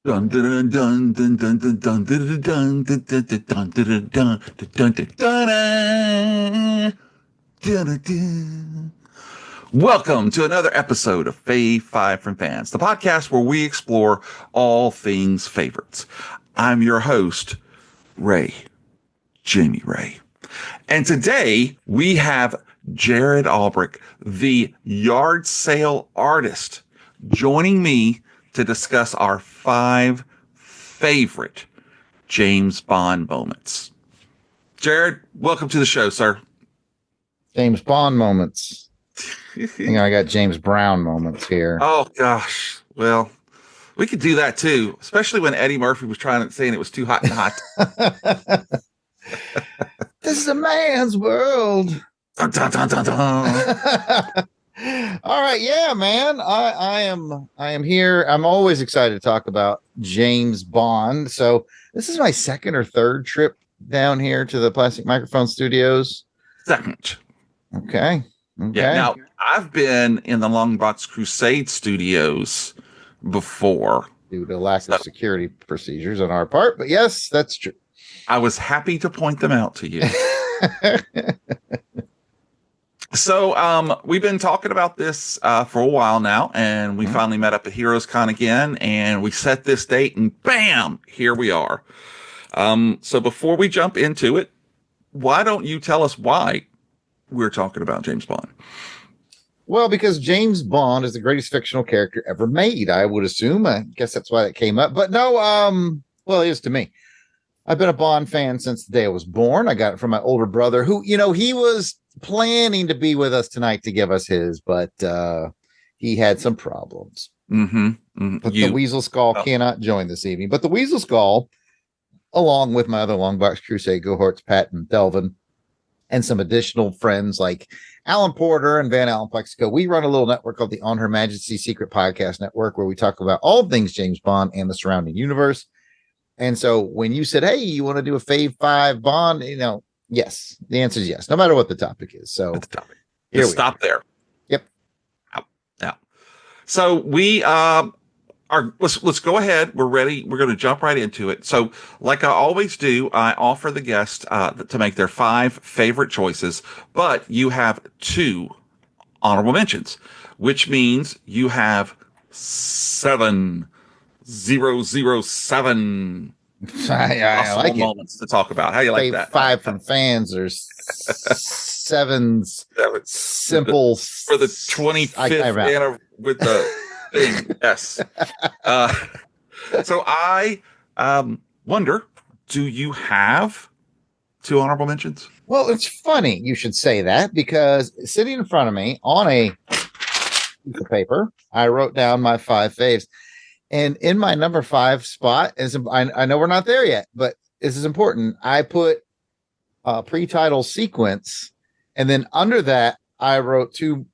Dun dun dun dun dun dun dun dun dun dun dun dun dun dun dun dun dun dun. Welcome to another episode of Fave Five from Fans, the podcast where we explore all things favorites. I'm your host, Jamie Ray. And today we have Jared Albrecht, the yard sale artist, joining me to discuss our 5 favorite James Bond moments. Jared, welcome to the show, sir. James Bond moments. I got James Brown moments here. Oh, gosh. Well, we could do that, too, especially when Eddie Murphy was saying it was too hot and hot. This is a man's world. Dun, dun, dun, dun, dun. All right, yeah, man. I am here. I'm always excited to talk about James Bond. So this is my second or third trip down here to the Plastic Microphone Studios. Second. Okay. Yeah. Now I've been in the Long Box Crusade Studios before due to lack of security procedures on our part, but yes, that's true. I was happy to point them out to you. So we've been talking about this for a while now, and we finally met up at Heroes Con again, and we set this date, and bam, here we are. So before we jump into it, why don't you tell us why we're talking about James Bond? Well, because James Bond is the greatest fictional character ever made, I would assume. I guess that's why it came up. But no, well, it is to me. I've been a Bond fan since the day I was born. I got it from my older brother who, he was planning to be with us tonight to give us his, but he had some problems. But the Weasel Skull cannot join this evening. But the Weasel Skull, along with my other Long Box Crusade cohorts, Pat and Delvin, and some additional friends like Alan Porter and Van Allen Plexico, we run a little network called the On Her Majesty's Secret Podcast Network, where we talk about all things James Bond and the surrounding universe. And so when you said, hey, you want to do a Fave Five Bond, yes, the answer is yes, no matter what the topic is. So the topic. Just stop there. Yep. Out. So we let's go ahead. We're ready. We're going to jump right into it. So like I always do, I offer the guest to make their 5 favorite choices, but you have 2 honorable mentions, which means you have 7,007 I like moments to talk about. How you like that? 5 from fans or 7's simple for the 25th with the thing. Yes. So I wonder, do you have 2 honorable mentions? Well, it's funny you should say that, because sitting in front of me on a piece of paper, I wrote down my 5 faves. And in my number 5 spot, I know we're not there yet, but this is important. I put a pre-title sequence, and then under that, I wrote 2.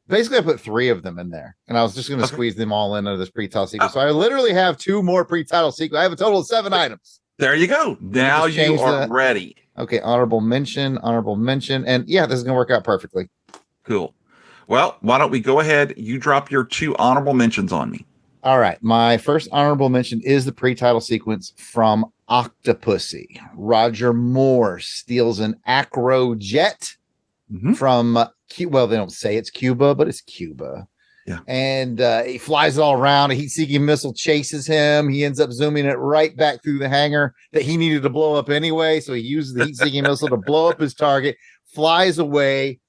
Basically, I put 3 of them in there, and I was just going to squeeze them all into this pre-title sequence. So I literally have 2 more pre-title sequences. I have a total of 7 items. There you go. Now you are ready. Okay, honorable mention. And yeah, this is going to work out perfectly. Cool. Well, why don't we go ahead? You drop your 2 honorable mentions on me. All right. My first honorable mention is the pre-title sequence from Octopussy. Roger Moore steals an acro jet from well, they don't say it's Cuba, but it's Cuba. Yeah. And he flies it all around. A heat-seeking missile chases him. He ends up zooming it right back through the hangar that he needed to blow up anyway. So he uses the heat-seeking missile to blow up his target, flies away,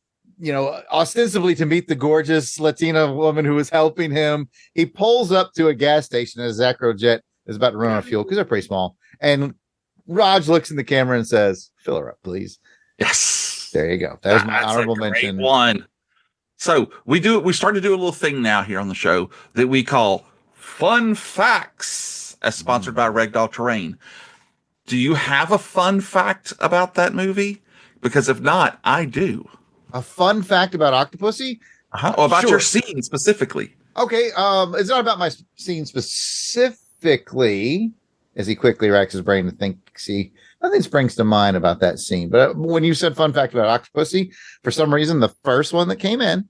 ostensibly to meet the gorgeous Latina woman who was helping him. He pulls up to a gas station as his acro jet is about to run out of fuel because they're pretty small. And Raj looks in the camera and says, "Fill her up, please." Yes. There you go. That was my honorable mention. One. So we start to do a little thing now here on the show that we call Fun Facts, as sponsored by Ragdoll Terrain. Do you have a fun fact about that movie? Because if not, I do. A fun fact about Octopussy? Or about your scene specifically. Okay. It's not about my scene specifically, as he quickly racks his brain to think. See, nothing springs to mind about that scene. But when you said fun fact about Octopussy, for some reason, the first one that came in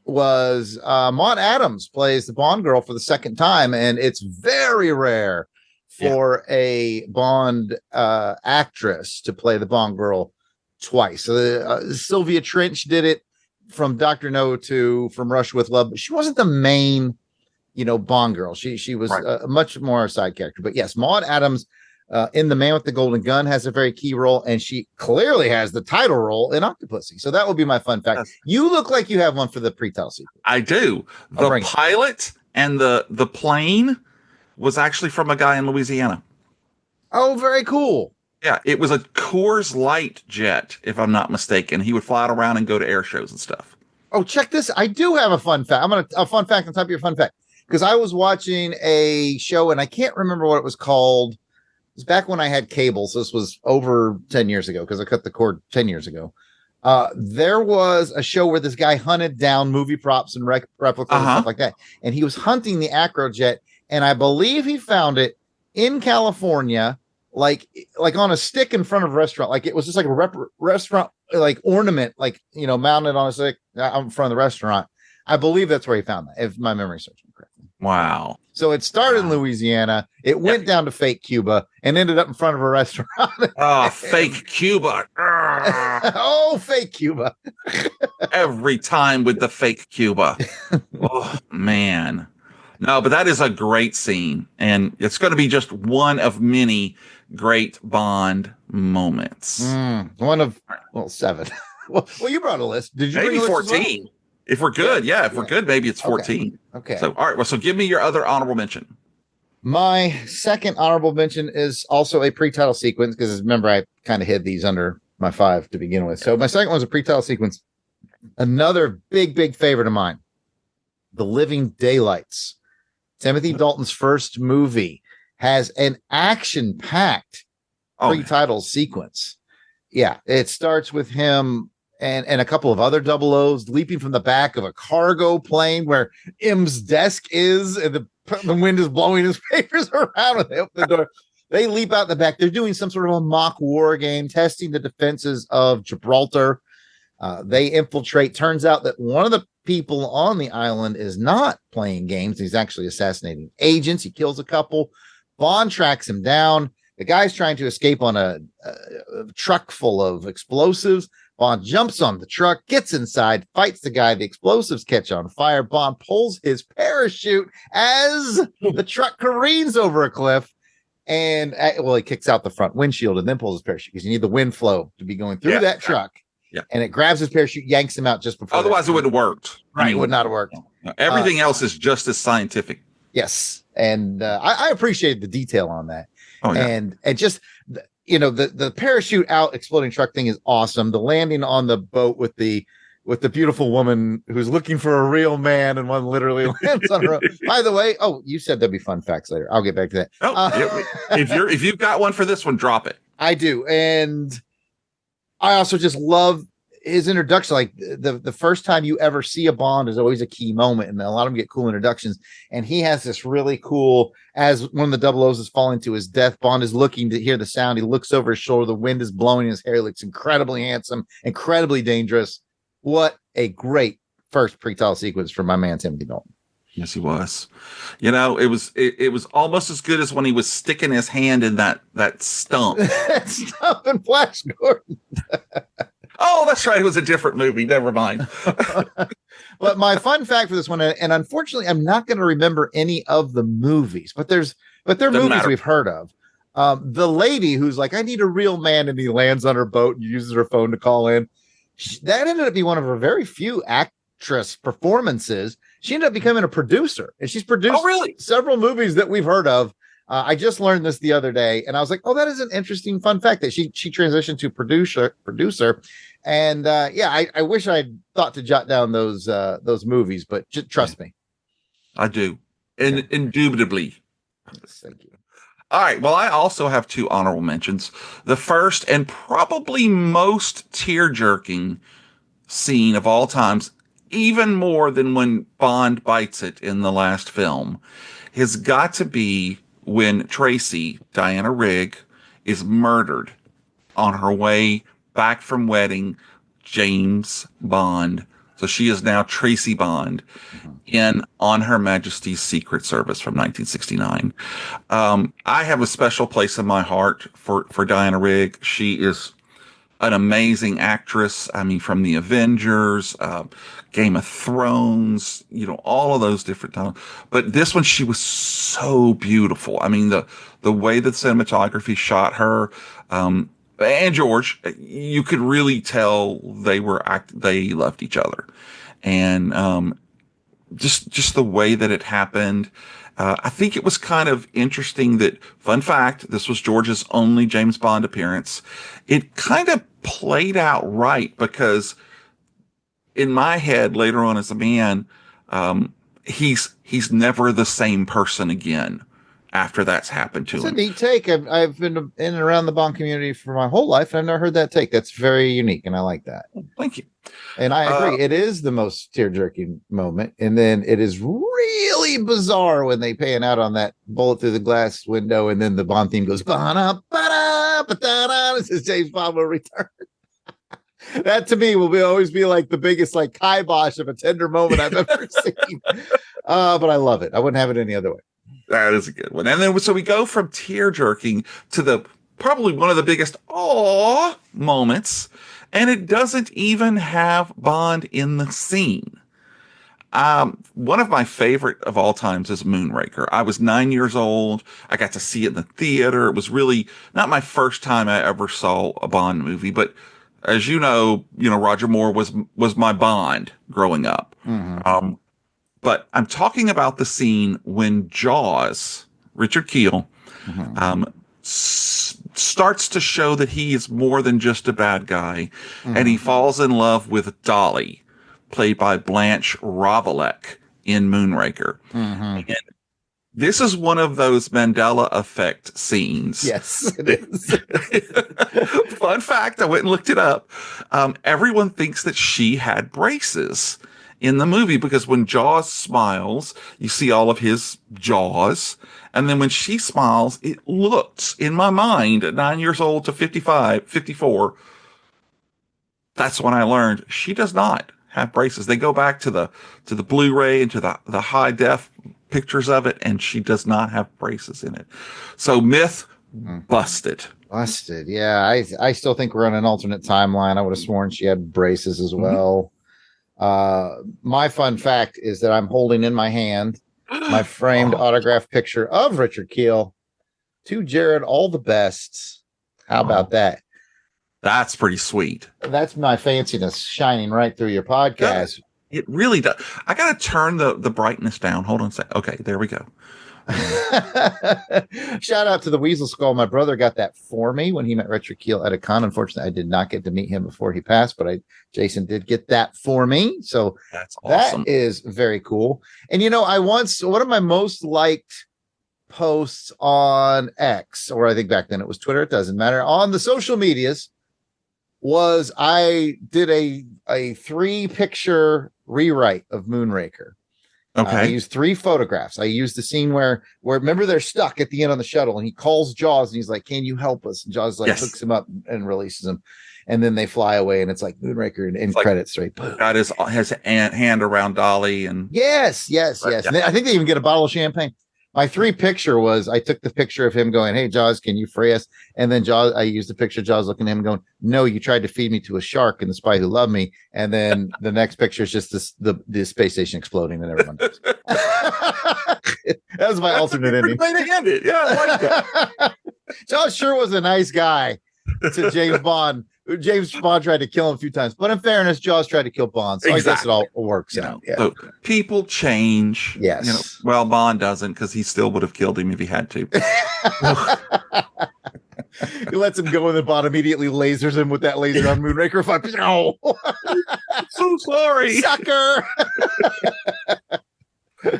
was Maud Adams plays the Bond girl for the second time, and it's very rare for a Bond actress to play the Bond girl twice. So Sylvia Trench did it from Dr. No to From Russia with Love, but she wasn't the main, Bond girl. She was much more a side character. But yes, Maud Adams in The Man with the Golden Gun has a very key role, and she clearly has the title role in Octopussy. So that would be my fun fact. Yes. You look like you have one for the pre-title sequence. I do. The pilot and the plane was actually from a guy in Louisiana. Oh, very cool. Yeah, it was a Coors Light jet, if I'm not mistaken. He would fly it around and go to air shows and stuff. Oh, check this. I do have a fun fact. A fun fact on top of your fun fact. Because I was watching a show, and I can't remember what it was called. It was back when I had cable, so this was over 10 years ago, because I cut the cord 10 years ago. There was a show where this guy hunted down movie props and replicas and stuff like that. And he was hunting the Acrojet, and I believe he found it in California, like on a stick in front of a restaurant. Like it was just like a restaurant, like ornament, like, mounted on a stick out in front of the restaurant. I believe that's where he found that, if my memory serves me correctly. Wow. So it started in Louisiana. It went down to fake Cuba and ended up in front of a restaurant. Oh, fake Cuba. Oh, fake Cuba. Every time with the fake Cuba. Oh, man. No, but that is a great scene. And it's going to be just one of many great Bond moments. One of, 7. well, you brought a list. Did you maybe bring 14? Well? If we're good, if we're good, maybe it's 14. Okay. So, all right. Well, so give me your other honorable mention. My second honorable mention is also a pre-title sequence, because remember, I kind of hid these under my 5 to begin with. So my second one is a pre-title sequence. Another big favorite of mine, The Living Daylights. Timothy Dalton's first movie has an action-packed pre-title sequence. Yeah, it starts with him and a couple of other 00s leaping from the back of a cargo plane where M's desk is, and the wind is blowing his papers around when they open the door. They leap out the back. They're doing some sort of a mock war game, testing the defenses of Gibraltar. They infiltrate. Turns out that one of the people on the island is not playing games. He's actually assassinating agents. He kills a couple. Bond tracks him down. The guy's trying to escape on a truck full of explosives. Bond jumps on the truck, gets inside, fights the guy. The explosives catch on fire. Bond pulls his parachute as the truck careens over a cliff. And, he kicks out the front windshield and then pulls his parachute, because you need the wind flow to be going through that truck. Yeah. And it grabs his parachute, yanks him out just before. Otherwise, it wouldn't have worked. Right. It would not have worked. No. Everything else is just as scientific. Yes. And I appreciate the detail on that. Oh, yeah. And just, the parachute out exploding truck thing is awesome. The landing on the boat with the beautiful woman who's looking for a real man, and one literally lands on her own. By the way, you said there'd be fun facts later. I'll get back to that. If you've got one for this one, drop it. I do. And I also just love his introduction. Like the first time you ever see a Bond is always a key moment, and a lot of them get cool introductions. And he has this really cool, as one of the 00s is falling to his death, Bond is looking to hear the sound. He looks over his shoulder. The wind is blowing his hair. He looks incredibly handsome, incredibly dangerous. What a great first pre-title sequence from my man Timothy Dalton. Yes, he was. It was almost as good as when he was sticking his hand in that stump. That stump in Flash Gordon. Oh, that's right. It was a different movie. Never mind. But my fun fact for this one, and unfortunately, I'm not going to remember any of the movies, but they're movies we've heard of. The lady who's like, I need a real man, and he lands on her boat and uses her phone to call in. That ended up being one of her very few actress performances. She ended up becoming a producer, and she's produced several movies that we've heard of. I just learned this the other day, and I was like, oh, that is an interesting fun fact that she transitioned to producer. And I wish I'd thought to jot down those movies, but just trust me. I do. Indubitably. Thank you. All right. Well, I also have 2 honorable mentions. The first and probably most tear-jerking scene of all times, even more than when Bond bites it in the last film, has got to be when Tracy, Diana Rigg, is murdered on her way back from wedding James Bond So she is now Tracy Bond in On Her Majesty's Secret Service from 1969. I have a special place in my heart for Diana Rigg. She is an amazing actress. I mean, from the Avengers, Game of Thrones, all of those different titles. But this one, she was so beautiful. I mean, the way that cinematography shot her, and George, you could really tell they loved each other. And, just the way that it happened. I think it was kind of interesting that, fun fact, this was George's only James Bond appearance. It kind of played out right because in my head later on as a man, he's never the same person again after that's happened to him. It's a neat take. I've been in and around the Bond community for my whole life, and I've never heard that take. That's very unique, and I like that. Thank you. And I agree. It is the most tear-jerking moment. And then it is really bizarre when they pan out on that bullet through the glass window, and then the Bond theme goes, ba-da, ba-da, ba-da, it says James Bond will return. That to me will always be like the biggest like kibosh of a tender moment I've ever seen. But I love it. I wouldn't have it any other way. That is a good one. And then so we go from tear-jerking to the probably one of the biggest aw moments. And it doesn't even have Bond in the scene. One of my favorite of all times is Moonraker. I was 9 years old. I got to see it in the theater. It was really not my first time I ever saw a Bond movie, but as you know, Roger Moore was my Bond growing up. Mm-hmm. But I'm talking about the scene when Jaws, Richard Kiel, starts to show that he is more than just a bad guy, and he falls in love with Dolly, played by Blanche Ravillec in Moonraker. And this is one of those Mandela effect scenes. Yes, it is. Fun fact, I went and looked it up. Everyone thinks that she had braces in the movie because when Jaws smiles, you see all of his jaws. And then when she smiles, it looks, in my mind, at 9 years old to 54, that's when I learned she does not have braces. They go back to the Blu-ray and to the high def pictures of it, and she does not have braces in it. So myth busted. Busted. Yeah, I still think we're on an alternate timeline. I would have sworn she had braces as well. My fun fact is that I'm holding in my hand my framed autographed picture of Richard Kiel. To Jared, all the best. How about that? That's pretty sweet. That's my fanciness shining right through your podcast. It really does. I got to turn the brightness down. Hold on a second. Okay, there we go. Shout out to the Weasel Skull. My brother got that for me when he met Richard Kiel at a con. Unfortunately, I did not get to meet him before he passed, but Jason did get that for me. So that's awesome. That is very cool. And one of my most liked posts on X, or I think back then it was Twitter, it doesn't matter, on the social medias, was I did a 3-picture rewrite of Moonraker. Okay. I used 3 photographs. I used the scene where remember they're stuck at the end on the shuttle, and he calls Jaws and he's like, "Can you help us?" And Jaws hooks him up and releases him, and then they fly away, and it's like Moonraker and credits right. Got his hand around Dolly and yes. Yeah. And I think they even get a bottle of champagne. My 3-picture was I took the picture of him going, "Hey Jaws, can you free us?" And then I used the picture of Jaws looking at him going, "No, you tried to feed me to a shark in The Spy Who Loved Me." And then the next picture is just the space station exploding and everyone knows. That was my alternate ending. Way to end it. Yeah, I like that. Jaws sure was a nice guy to James Bond. James Bond tried to kill him a few times, but in fairness, Jaws tried to kill Bond, so exactly. I guess it all works out. Yeah. So people change. Yes. Well, Bond doesn't, because he still would have killed him if he had to. He lets him go, and then Bond immediately lasers him with that laser on Moonraker. No. So sorry, sucker.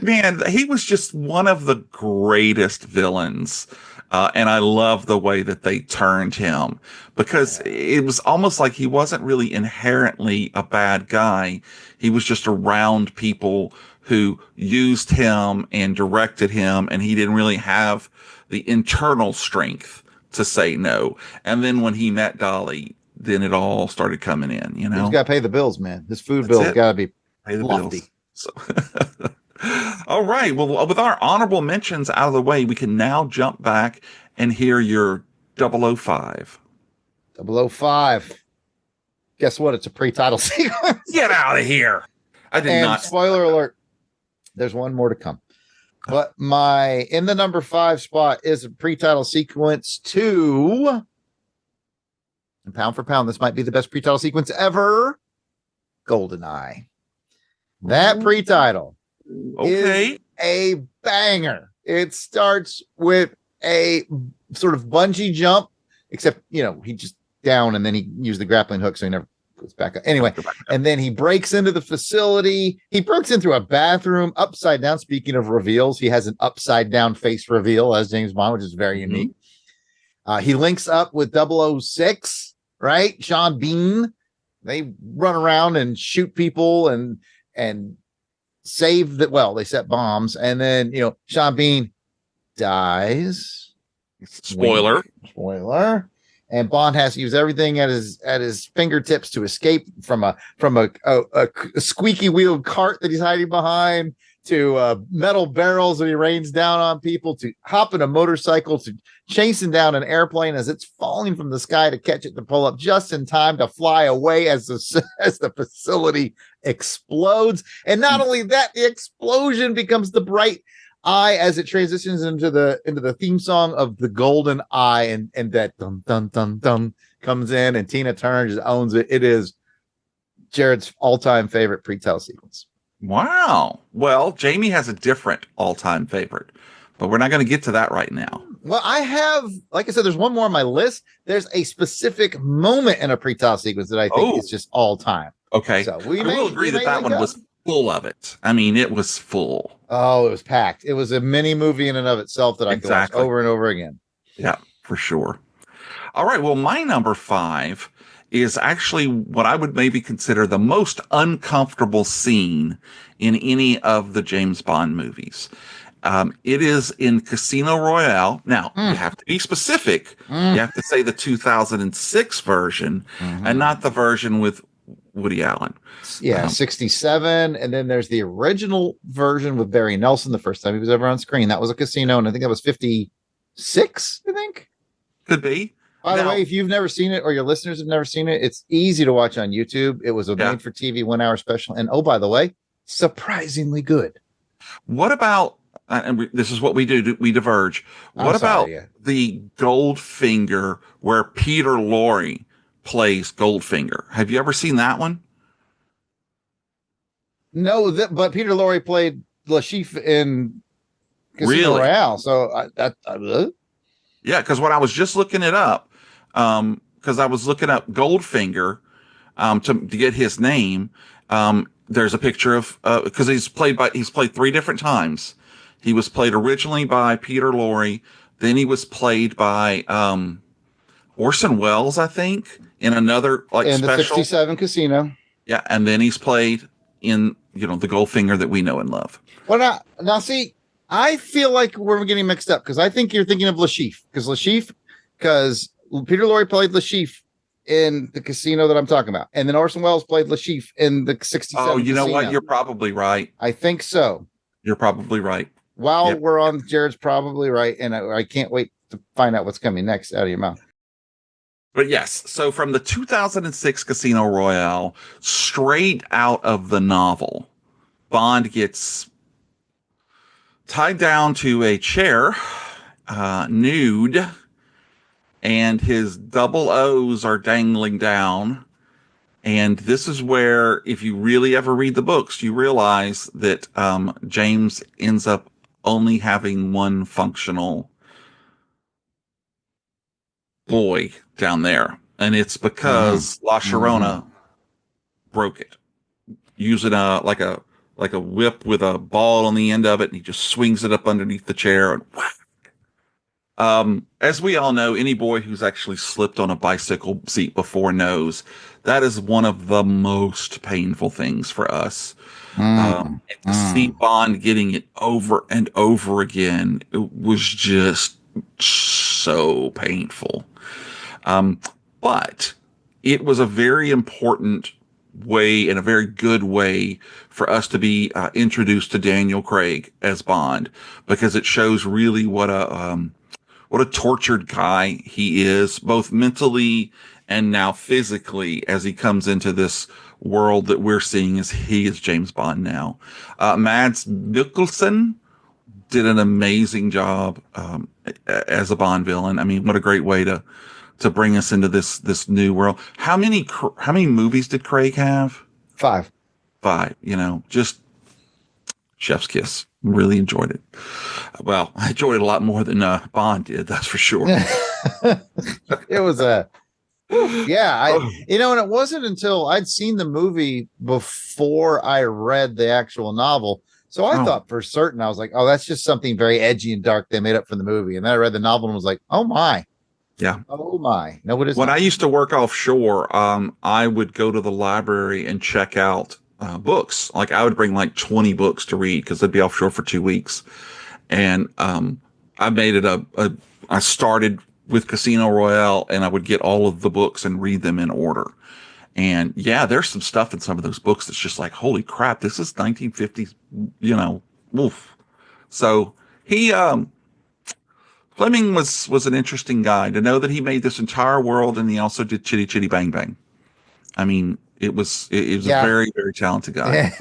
Man, he was just one of the greatest villains. And I love the way that they turned him, because it was almost like he wasn't really inherently a bad guy. He was just around people who used him and directed him, and he didn't really have the internal strength to say no. And then when he met Dolly, then it all started coming in, you know. He's got to pay the bills, man. This food That's bill's it. got to be Pay the lofty. bills. So all right. Well, with our honorable mentions out of the way, we can now jump back and hear your 005. 005. Guess what? It's a pre-title sequence. Get out of here. I did And not. spoiler alert, there's one more to come. But in the number 5 spot is a pre-title sequence to, and pound for pound, this might be the best pre-title sequence ever, GoldenEye. That pre-title is a banger. It starts with a sort of bungee jump, except, he just down and then he used the grappling hook, so he never goes back up. Anyway, and then he breaks into the facility. He breaks in through a bathroom upside down. Speaking of reveals, he has an upside down face reveal as James Bond, which is very unique. He links up with 006, right? Sean Bean. They run around and shoot people and save that. Well, they set bombs, and then Sean Bean dies. Spoiler. Spoiler. And Bond has to use everything at his fingertips to escape from a squeaky wheeled cart that he's hiding behind, to metal barrels that he rains down on people, to hop in a motorcycle, to chasing down an airplane as it's falling from the sky to catch it, to pull up just in time to fly away as the facility explodes. And not only that, the explosion becomes the bright eye as it transitions into the theme song of the Golden Eye, and that dun dun dun dun comes in, and Tina Turner just owns it. It is Jared's all-time favorite pre-title sequence. Wow. Well, Jamie has a different all-time favorite, but we're not going to get to that right now. Well, I have, like I said, there's one more on my list. There's a specific moment in a pre-title sequence that I think is just all-time. Okay. So I will agree that one was full of it. I mean, it was full. Oh, it was packed. It was a mini movie in and of itself that I could watch over and over again. Yeah, for sure. All right. Well, my number 5 is actually what I would maybe consider the most uncomfortable scene in any of the James Bond movies. It is in Casino Royale. Now, you have to be specific. You have to say the 2006 version and not the version with Woody Allen. Yeah, 67. And then there's the original version with Barry Nelson the first time he was ever on screen. That was a casino, and I think that was 56, I think. Could be. By the way, if you've never seen it or your listeners have never seen it, it's easy to watch on YouTube. It was a made-for-TV 1-hour special. And oh, by the way, surprisingly good. What about, and this is what we do, we diverge. What about the Goldfinger where Peter Lorre plays Goldfinger? Have you ever seen that one? No, but Peter Lorre played Lashif in Casino Royale. So yeah, because when I was just looking it up, because I was looking up Goldfinger to get his name, there's a picture of because he's played 3 different times. He was played originally by Peter Lorre, then he was played by Orson Welles, I think, in another in special, the 67 Casino. Yeah, and then he's played in the Goldfinger that we know and love. Well, now see, I feel like we're getting mixed up because I think you're thinking of Lashif because Peter Lorre played Lashif in the casino that I'm talking about, and then Orson Welles played Lashif in the 67. Oh, you know casino. what? You're probably right. I think so. You're probably right. We're on, Jared's probably right, and I can't wait to find out what's coming next out of your mouth. But yes, so from the 2006 Casino Royale, straight out of the novel, Bond gets tied down to a chair, nude, and his double O's are dangling down. And this is where, if you really ever read the books, you realize that James ends up only having one functional boy down there. And it's because La Llorona broke it, using like a whip with a ball on the end of it, and he just swings it up underneath the chair and whack. As we all know, any boy who's actually slipped on a bicycle seat before knows that is one of the most painful things for us. And to see Bond getting it over and over again, it was just so painful. But it was a very important way and a very good way for us to be introduced to Daniel Craig as Bond, because it shows really what a tortured guy he is, both mentally and now physically, as he comes into this world that we're seeing as he is James Bond now. Mads Mikkelsen did an amazing job as a Bond villain. I mean, what a great way to bring us into this new world. How many movies did Craig have? 5. 5. Just chef's kiss. Really enjoyed it. Well, I enjoyed it a lot more than Bond did. That's for sure. It was and it wasn't until I'd seen the movie before I read the actual novel. So I thought for certain, I was like, oh, that's just something very edgy and dark they made up for the movie. And then I read the novel and was like, oh my. Yeah. Oh my. No, it is. When I used to work offshore, I would go to the library and check out books. Like I would bring like 20 books to read because I'd be offshore for 2 weeks. And I made it I started with Casino Royale, and I would get all of the books and read them in order. And yeah, there's some stuff in some of those books that's just like, holy crap, this is 1950s, oof. So he, Fleming was an interesting guy to know that he made this entire world, and he also did Chitty Chitty Bang Bang. I mean, it was a very, very talented guy.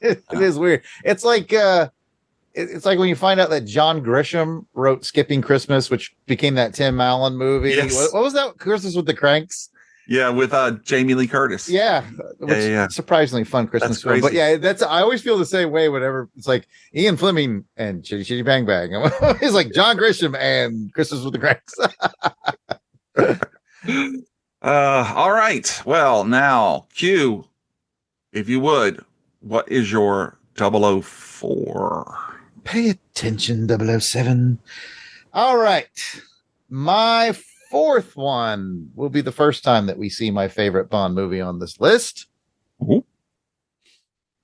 It is weird. It's like when you find out that John Grisham wrote Skipping Christmas, which became that Tim Allen movie. Yes. What was that? Christmas with the Cranks. Yeah, with Jamie Lee Curtis. Yeah, surprisingly fun Christmas film. But yeah, I always feel the same way whenever it's like Ian Fleming and Chitty Chitty Bang Bang. It's like John Grisham and Christmas with the Cranks. All right. Well, now, Q, if you would, what is your 004? Pay attention, 007. All right. My fourth one will be the first time that we see my favorite Bond movie on this list. Ooh.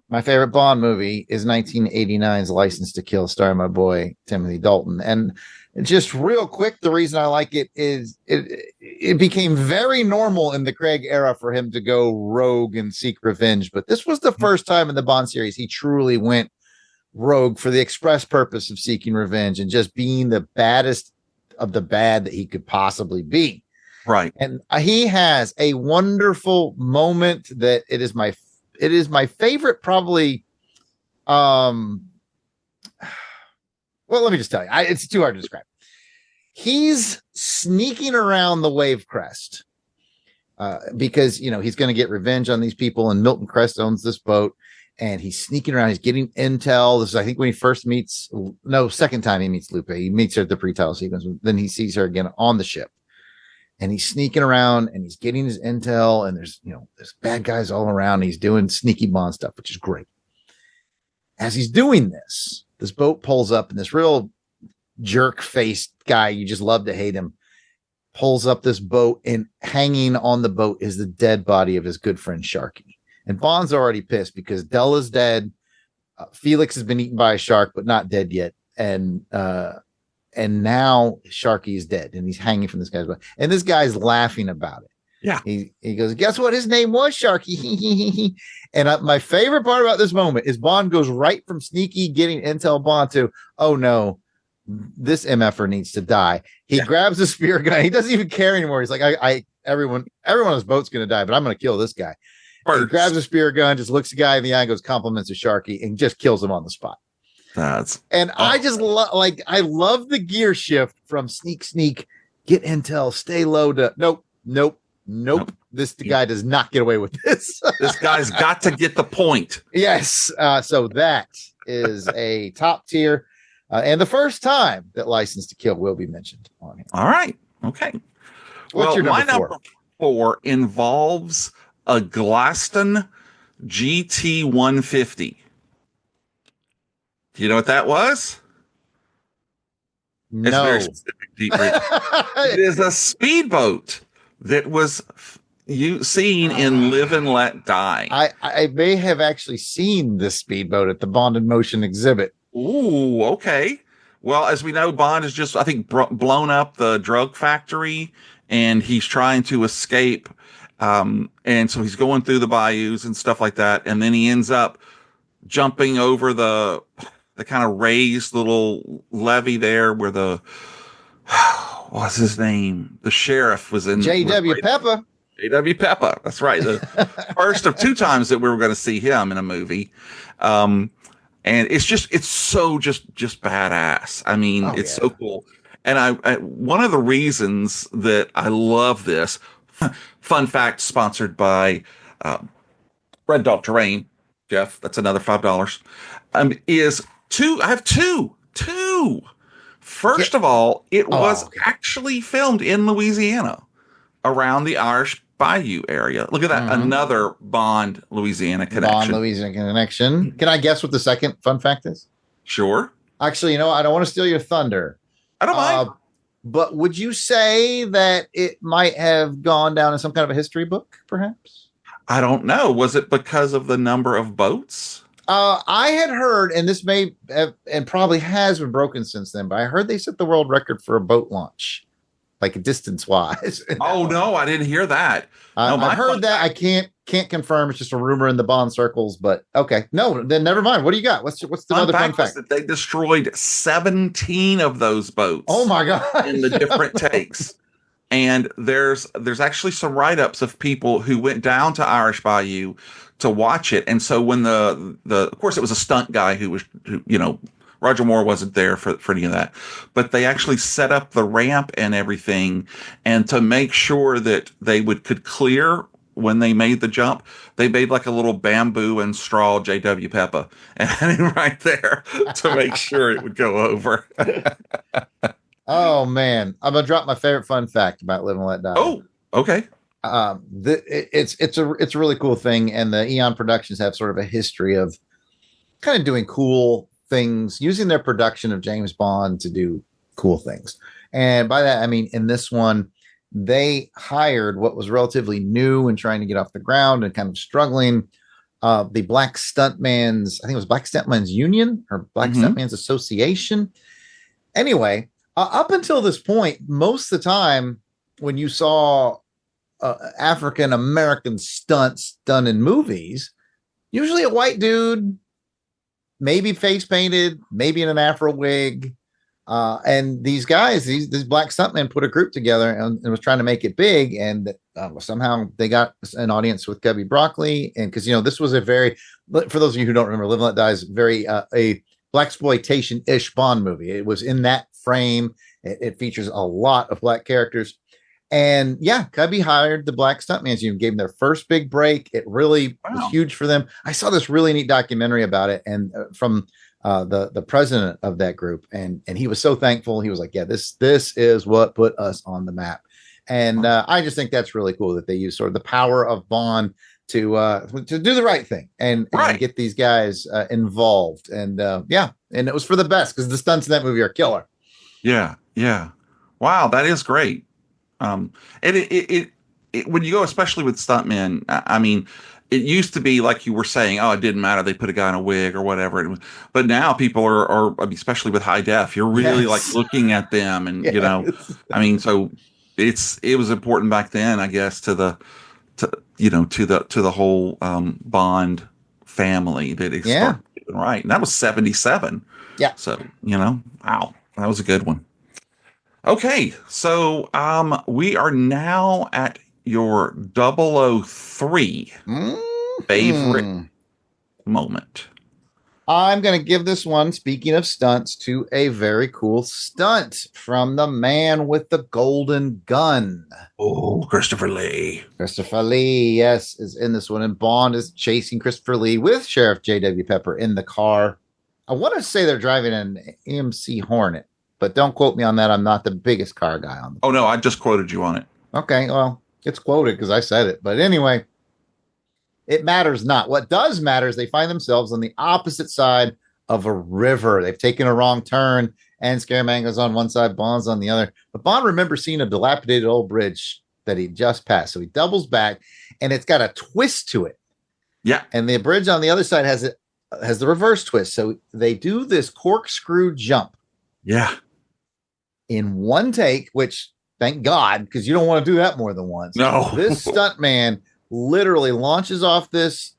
My favorite Bond movie is 1989's License to Kill, starring my boy Timothy Dalton. And just real quick, the reason I like it is it became very normal in the Craig era for him to go rogue and seek revenge. But this was the first time in the Bond series he truly went rogue for the express purpose of seeking revenge and just being the baddest of the bad that he could possibly be. Right. And he has a wonderful moment that it is my favorite, probably. Well, let me just tell you, it's too hard to describe. He's sneaking around the wave crest because, he's going to get revenge on these people, and Milton Crest owns this boat, and he's sneaking around. He's getting intel. This is, I think, when he first meets, second time he meets Lupe. He meets her at the pre-title sequence. Then he sees her again on the ship, and he's sneaking around and he's getting his intel, and there's bad guys all around. He's doing sneaky Bond stuff, which is great. As he's doing this boat pulls up, and this real jerk-faced guy, you just love to hate him, pulls up this boat, and hanging on the boat is the dead body of his good friend Sharky. And Bond's already pissed because Della's dead. Felix has been eaten by a shark, but not dead yet. And now Sharky is dead, and he's hanging from this guy's boat. And this guy's laughing about it. Yeah. He goes, guess what? His name was Sharky. And my favorite part about this moment is Bond goes right from sneaky getting intel Bond to, oh no, this MFer needs to die. He grabs a spear gun. He doesn't even care anymore. He's like, everyone on his boat's going to die, but I'm going to kill this guy. He grabs a spear gun, just looks the guy in the eye, and goes, compliments of Sharky, and just kills him on the spot. I just I love the gear shift from sneak, get intel, stay low to nope. This guy does not get away with this. This guy's got to get the point. Yes. So that is a top tier. And the first time that License to Kill will be mentioned on here. All right. Okay. What's your number 4 involves a Glaston GT150. Do you know what that was? No. It's very specific, deep. It is a speedboat that was seen in Live and Let Die. I may have actually seen this speedboat at the Bond in Motion exhibit. Ooh, okay. Well, as we know, Bond has just, I think, blown up the drug factory, and he's trying to escape. And so he's going through the bayous and stuff like that. And then he ends up jumping over the kind of raised little levee there where the, what's his name? The sheriff was in. J.W. Pepper. J.W. Pepper. That's right. The first of two times that we were going to see him in a movie. And it's so just badass. I mean, it's so cool. And I one of the reasons that I love this, fun fact, sponsored by Red Dog Terrain, Jeff, that's another $5. Is two. I have two. First of all, it was actually filmed in Louisiana, around the Irish Bayou area. Look at that, another Bond Louisiana connection. Bond Louisiana connection. Can I guess what the second fun fact is? Sure. Actually, I don't want to steal your thunder. I don't mind. But would you say that it might have gone down in some kind of a history book, perhaps? I don't know. Was it because of the number of boats? I had heard, and this may have, and probably has been broken since then, but I heard they set the world record for a boat launch, like distance wise. Oh no, I didn't hear that. No, I heard that. I can't confirm. It's just a rumor in the Bond circles, but okay. No, then never mind. What do you got? What's the other fun fact? That they destroyed 17 of those boats. Oh my god! In the different takes. And there's actually some write-ups of people who went down to Irish Bayou to watch it. And so when the of course it was a stunt guy who Roger Moore wasn't there for any of that, but they actually set up the ramp and everything, and to make sure that they could clear when they made the jump, they made like a little bamboo and straw J.W. Pepper and right there to make sure it would go over. Oh man, I'm gonna drop my favorite fun fact about Live and Let Die. Oh, okay. It's a really cool thing, and the Eon Productions have sort of a history of kind of doing cool things, using their production of James Bond to do cool things. And by that I mean, in this one, they hired what was relatively new and trying to get off the ground and kind of struggling. The Black Stuntman's, I think it was Black Stuntman's Union or Black Stuntman's Association. Anyway. Up until this point, most of the time when you saw African American stunts done in movies, usually a white dude, maybe face painted, maybe in an Afro wig. And these guys, these black stuntmen put a group together and was trying to make it big. And somehow they got an audience with Cubby Broccoli. And because, this was for those of you who don't remember, Live and Let Die is very a blaxploitation-ish Bond movie. It was in that frame. It features a lot of black characters. And yeah, Cubby hired the Black Stuntman's Union, gave them their first big break. It really was huge for them. I saw this really neat documentary about it, and from the president of that group, and he was so thankful. He was like, yeah, this is what put us on the map. And I just think that's really cool that they use sort of the power of Bond to do the right thing and get these guys involved. And and it was for the best because the stunts in that movie are killer. Yeah. Wow, that is great. And it when you go, especially with stuntmen, I mean, it used to be like you were saying, oh, it didn't matter. They put a guy in a wig or whatever. But now people are I mean, especially with high def, you're really like looking at them and, I mean, so it was important back then, I guess, to the whole Bond family that it started doing right. And that was 1977. Yeah. So, wow, that was a good one. Okay. So, we are now at your 003 favorite moment. I'm going to give this one, speaking of stunts, to a very cool stunt from the man with the golden gun. Oh, Christopher Lee. Christopher Lee, yes, is in this one. And Bond is chasing Christopher Lee with Sheriff J.W. Pepper in the car. I want to say they're driving an AMC Hornet, but don't quote me on that. I'm not the biggest car guy on the Oh, no, I just quoted you on it. Okay, well, it's quoted because I said it. But anyway, it matters not. What does matter is they find themselves on the opposite side of a river. They've taken a wrong turn, and Scaramanga's on one side, Bond's on the other. But Bond remembers seeing a dilapidated old bridge that he just passed. So he doubles back, and it's got a twist to it. Yeah. And the bridge on the other side has the reverse twist. So they do this corkscrew jump. Yeah. In one take, which thank God, because you don't want to do that more than once. No. This stuntman literally launches off this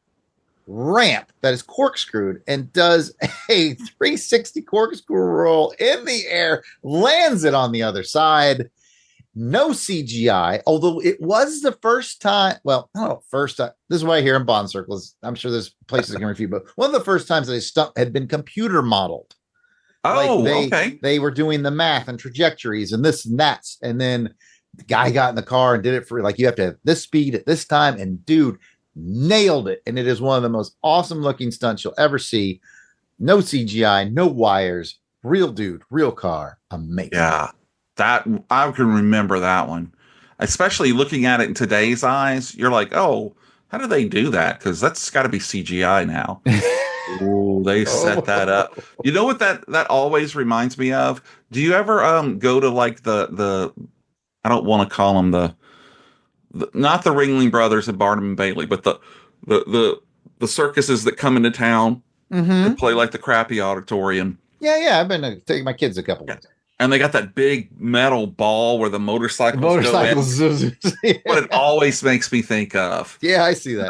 ramp that is corkscrewed and does a 360 corkscrew roll in the air, lands it on the other side. No CGI, although it was the first time. Well, no, first time. This is why I hear in Bond circles. I'm sure there's places that can refute, but one of the first times that a stunt had been computer modeled. Oh, like okay. They were doing the math and trajectories and this and that. And then the guy got in the car and did it for like, you have to have this speed at this time. And dude nailed it. And it is one of the most awesome looking stunts you'll ever see. No CGI, no wires, real dude, real car. Amazing. Yeah. That I can remember that one, especially looking at it in today's eyes. You're like, oh, how do they do that? Because that's got to be CGI now. Oh, they set that up. You know what that always reminds me of? Do you ever go to like the I don't want to call them the not the Ringling Brothers and Barnum and Bailey, but the circuses that come into town and play like the crappy auditorium. Yeah. I've been taking my kids a couple times. And they got that big metal ball where the motorcycles go in. What it always makes me think of. Yeah, I see that.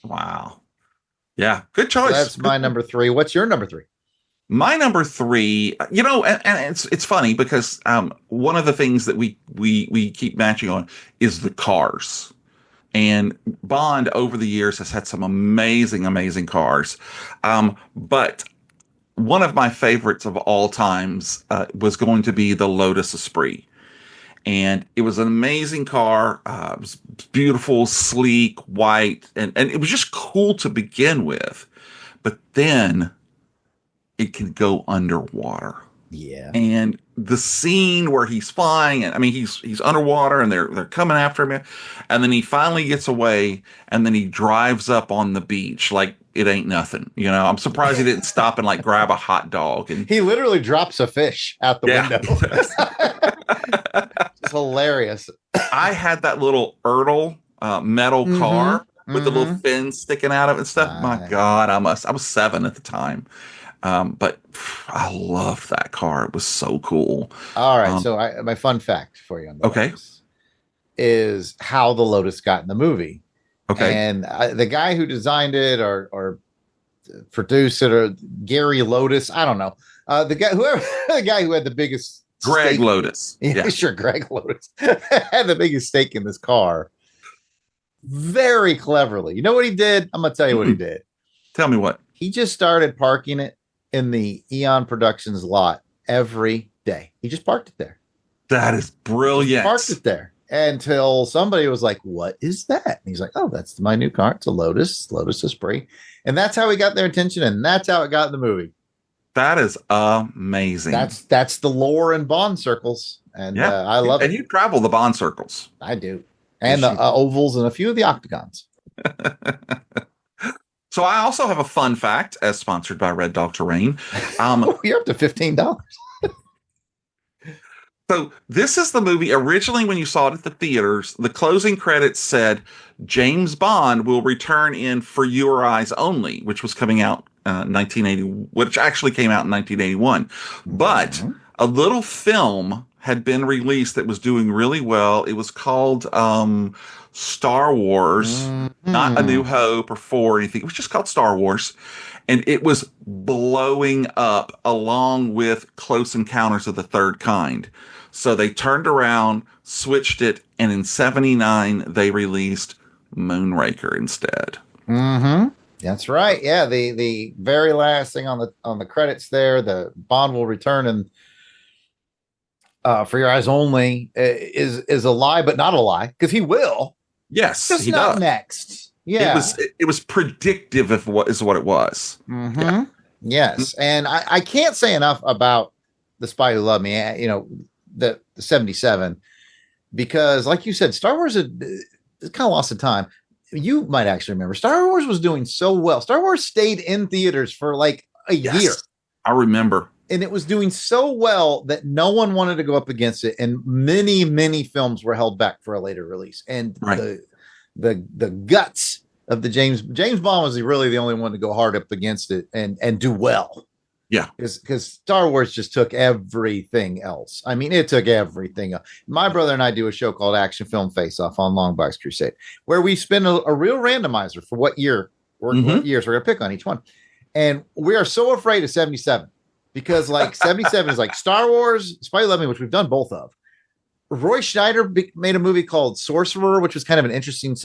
Wow. Yeah, good choice. So that's my number 3. What's your number 3? My number 3, you know, and it's funny because one of the things that we keep matching on is the cars. And Bond over the years has had some amazing cars. But one of my favorites of all times was going to be the Lotus Esprit. And it was an amazing car. It was beautiful, sleek, white, and it was just cool to begin with. But then it can go underwater. Yeah. And the scene where he's flying, and I mean he's underwater and they're coming after him, and then he finally gets away, and then he drives up on the beach like it ain't nothing. You know, I'm surprised he didn't stop and like grab a hot dog. And he literally drops a fish out the window. It's hilarious. I had that little Ertl metal car with the little fins sticking out of it and stuff. My God, I was 7 at the time. But I love that car. It was so cool. All right. So my fun fact for you on the Lotus is how the Lotus got in the movie. Okay. And the guy who designed it or produced it, or Gary Lotus, I don't know. The guy who had the biggest Greg stake, Lotus. Yeah, sure. Greg Lotus had the biggest stake in this car. Very cleverly. You know what he did? I'm going to tell you what he did. Tell me what. He just started parking it in the Eon Productions lot every day. He just parked it there. That is brilliant. Parked it there until somebody was like, "What is that?" And he's like, "Oh, that's my new car. It's a Lotus Esprit." And that's how he got their attention, and that's how it got in the movie. That is amazing. That's the lore in Bond circles, and I love it. And you travel the Bond circles. I do, and the ovals and a few of the octagons. So I also have a fun fact, as sponsored by Red Dog Terrain. You're up to $15. So this is the movie. Originally, when you saw it at the theaters, the closing credits said James Bond will return in For Your Eyes Only, which was coming out 1980, which actually came out in 1981. But a little film had been released that was doing really well. It was called Star Wars, not A New Hope or 4 or anything. It was just called Star Wars. And it was blowing up along with Close Encounters of the Third Kind. So they turned around, switched it, and in 79, they released Moonraker instead. That's right. Yeah, the very last thing on the credits there, the Bond will return and For Your Eyes Only is a lie, but not a lie, because he will. Yes, just he not does. Next. Yeah, it was predictive of what it was. Yeah. Yes, and I can't say enough about The Spy Who Loved Me. You know, the 77, because like you said, Star Wars it's kind of lost the time. You might actually remember Star Wars was doing so well. Star Wars stayed in theaters for like a year. I remember. And it was doing so well that no one wanted to go up against it. And many films were held back for a later release. And the guts of the James Bond was really the only one to go hard up against it and do well. Yeah. Because Star Wars just took everything else. I mean, it took everything else. My brother and I do a show called Action Film Face Off on Longbox Crusade, where we spin a real randomizer for what years we're going to pick on each one. And we are so afraid of 77 because like 77 is like Star Wars, Spy 11, which we've done both of. Roy Schneider made a movie called Sorcerer, which was kind of an interesting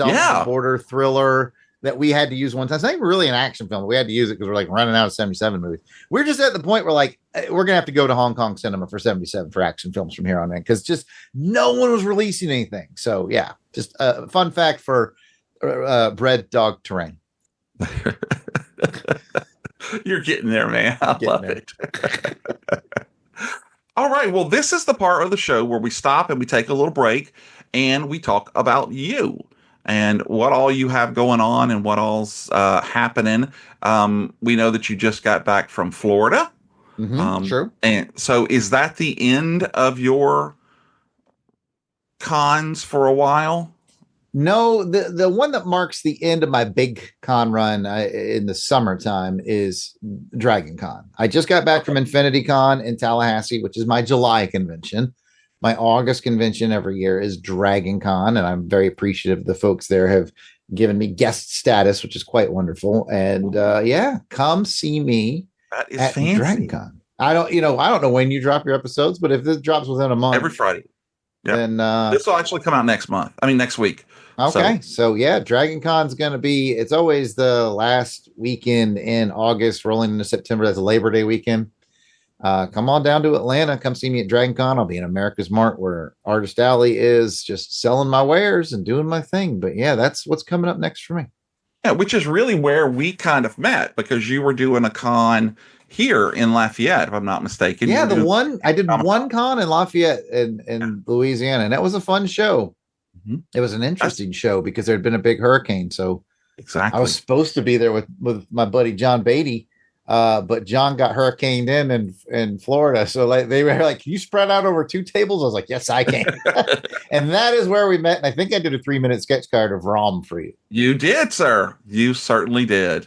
border thriller that we had to use one time. It's not even really an action film. We had to use it because we're like running out of 77 movies. We're just at the point where like, we're going to have to go to Hong Kong cinema for 77 for action films from here on in because just no one was releasing anything. So yeah, just a fun fact for Bread Dog Terrain. You're getting there, man. I love it. All right. Well, this is the part of the show where we stop and we take a little break and we talk about you and what all you have going on and what all's happening. We know that you just got back from Florida. True. And so is that the end of your cons for a while? No, the one that marks the end of my big con run in the summertime is Dragon Con. I just got back from Infinity Con in Tallahassee, which is my July convention. My August convention every year is Dragon Con, and I'm very appreciative the folks there have given me guest status, which is quite wonderful. And yeah, come see me at Dragon Con. I don't know when you drop your episodes, but if this drops within a month, every Friday, then this will actually come out next week. Okay, so yeah, Dragon Con's going to be, it's always the last weekend in August, rolling into September. That's a Labor Day weekend. Come on down to Atlanta. Come see me at Dragon Con. I'll be in America's Mart where Artist Alley is, just selling my wares and doing my thing. But yeah, that's what's coming up next for me. Yeah, which is really where we kind of met because you were doing a con here in Lafayette, if I'm not mistaken. Yeah, I did one con in Lafayette in Louisiana, and that was a fun show. It was an interesting show because there had been a big hurricane. So exactly, I was supposed to be there with my buddy John Beatty, but John got hurricaned in Florida. So like they were like, "Can you spread out over 2 tables?" I was like, "Yes, I can." And that is where we met. And I think I did a 3-minute sketch card of Rom for you. You did, sir. You certainly did.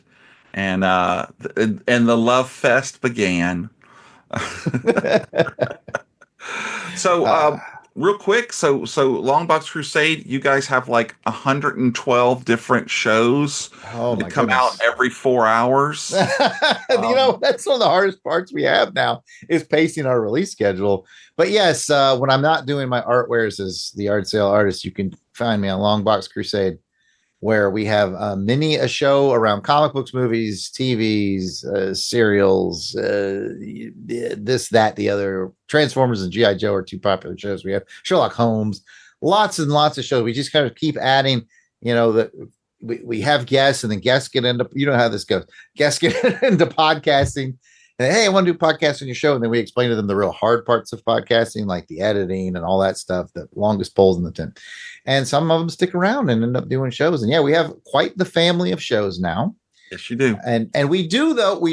And the love fest began. So. Real quick, so Longbox Crusade, you guys have like 112 different shows that come out every 4 hours. That's one of the hardest parts we have now is pacing our release schedule. But yes, when I'm not doing my art wares as the art sale artist, you can find me on Longbox Crusade, where we have a show around comic books, movies, TVs, serials, this, that, the other. Transformers and G.I. Joe are 2 popular shows. We have Sherlock Holmes, lots and lots of shows. We just kind of keep adding, that we have guests and then guests get into, how this goes. Guests get into podcasting. And, hey, I want to do podcasts on your show. And then we explain to them the real hard parts of podcasting, like the editing and all that stuff, the longest poles in the tent. And some of them stick around and end up doing shows. And yeah, we have quite the family of shows now. Yes, you do. And we do, though.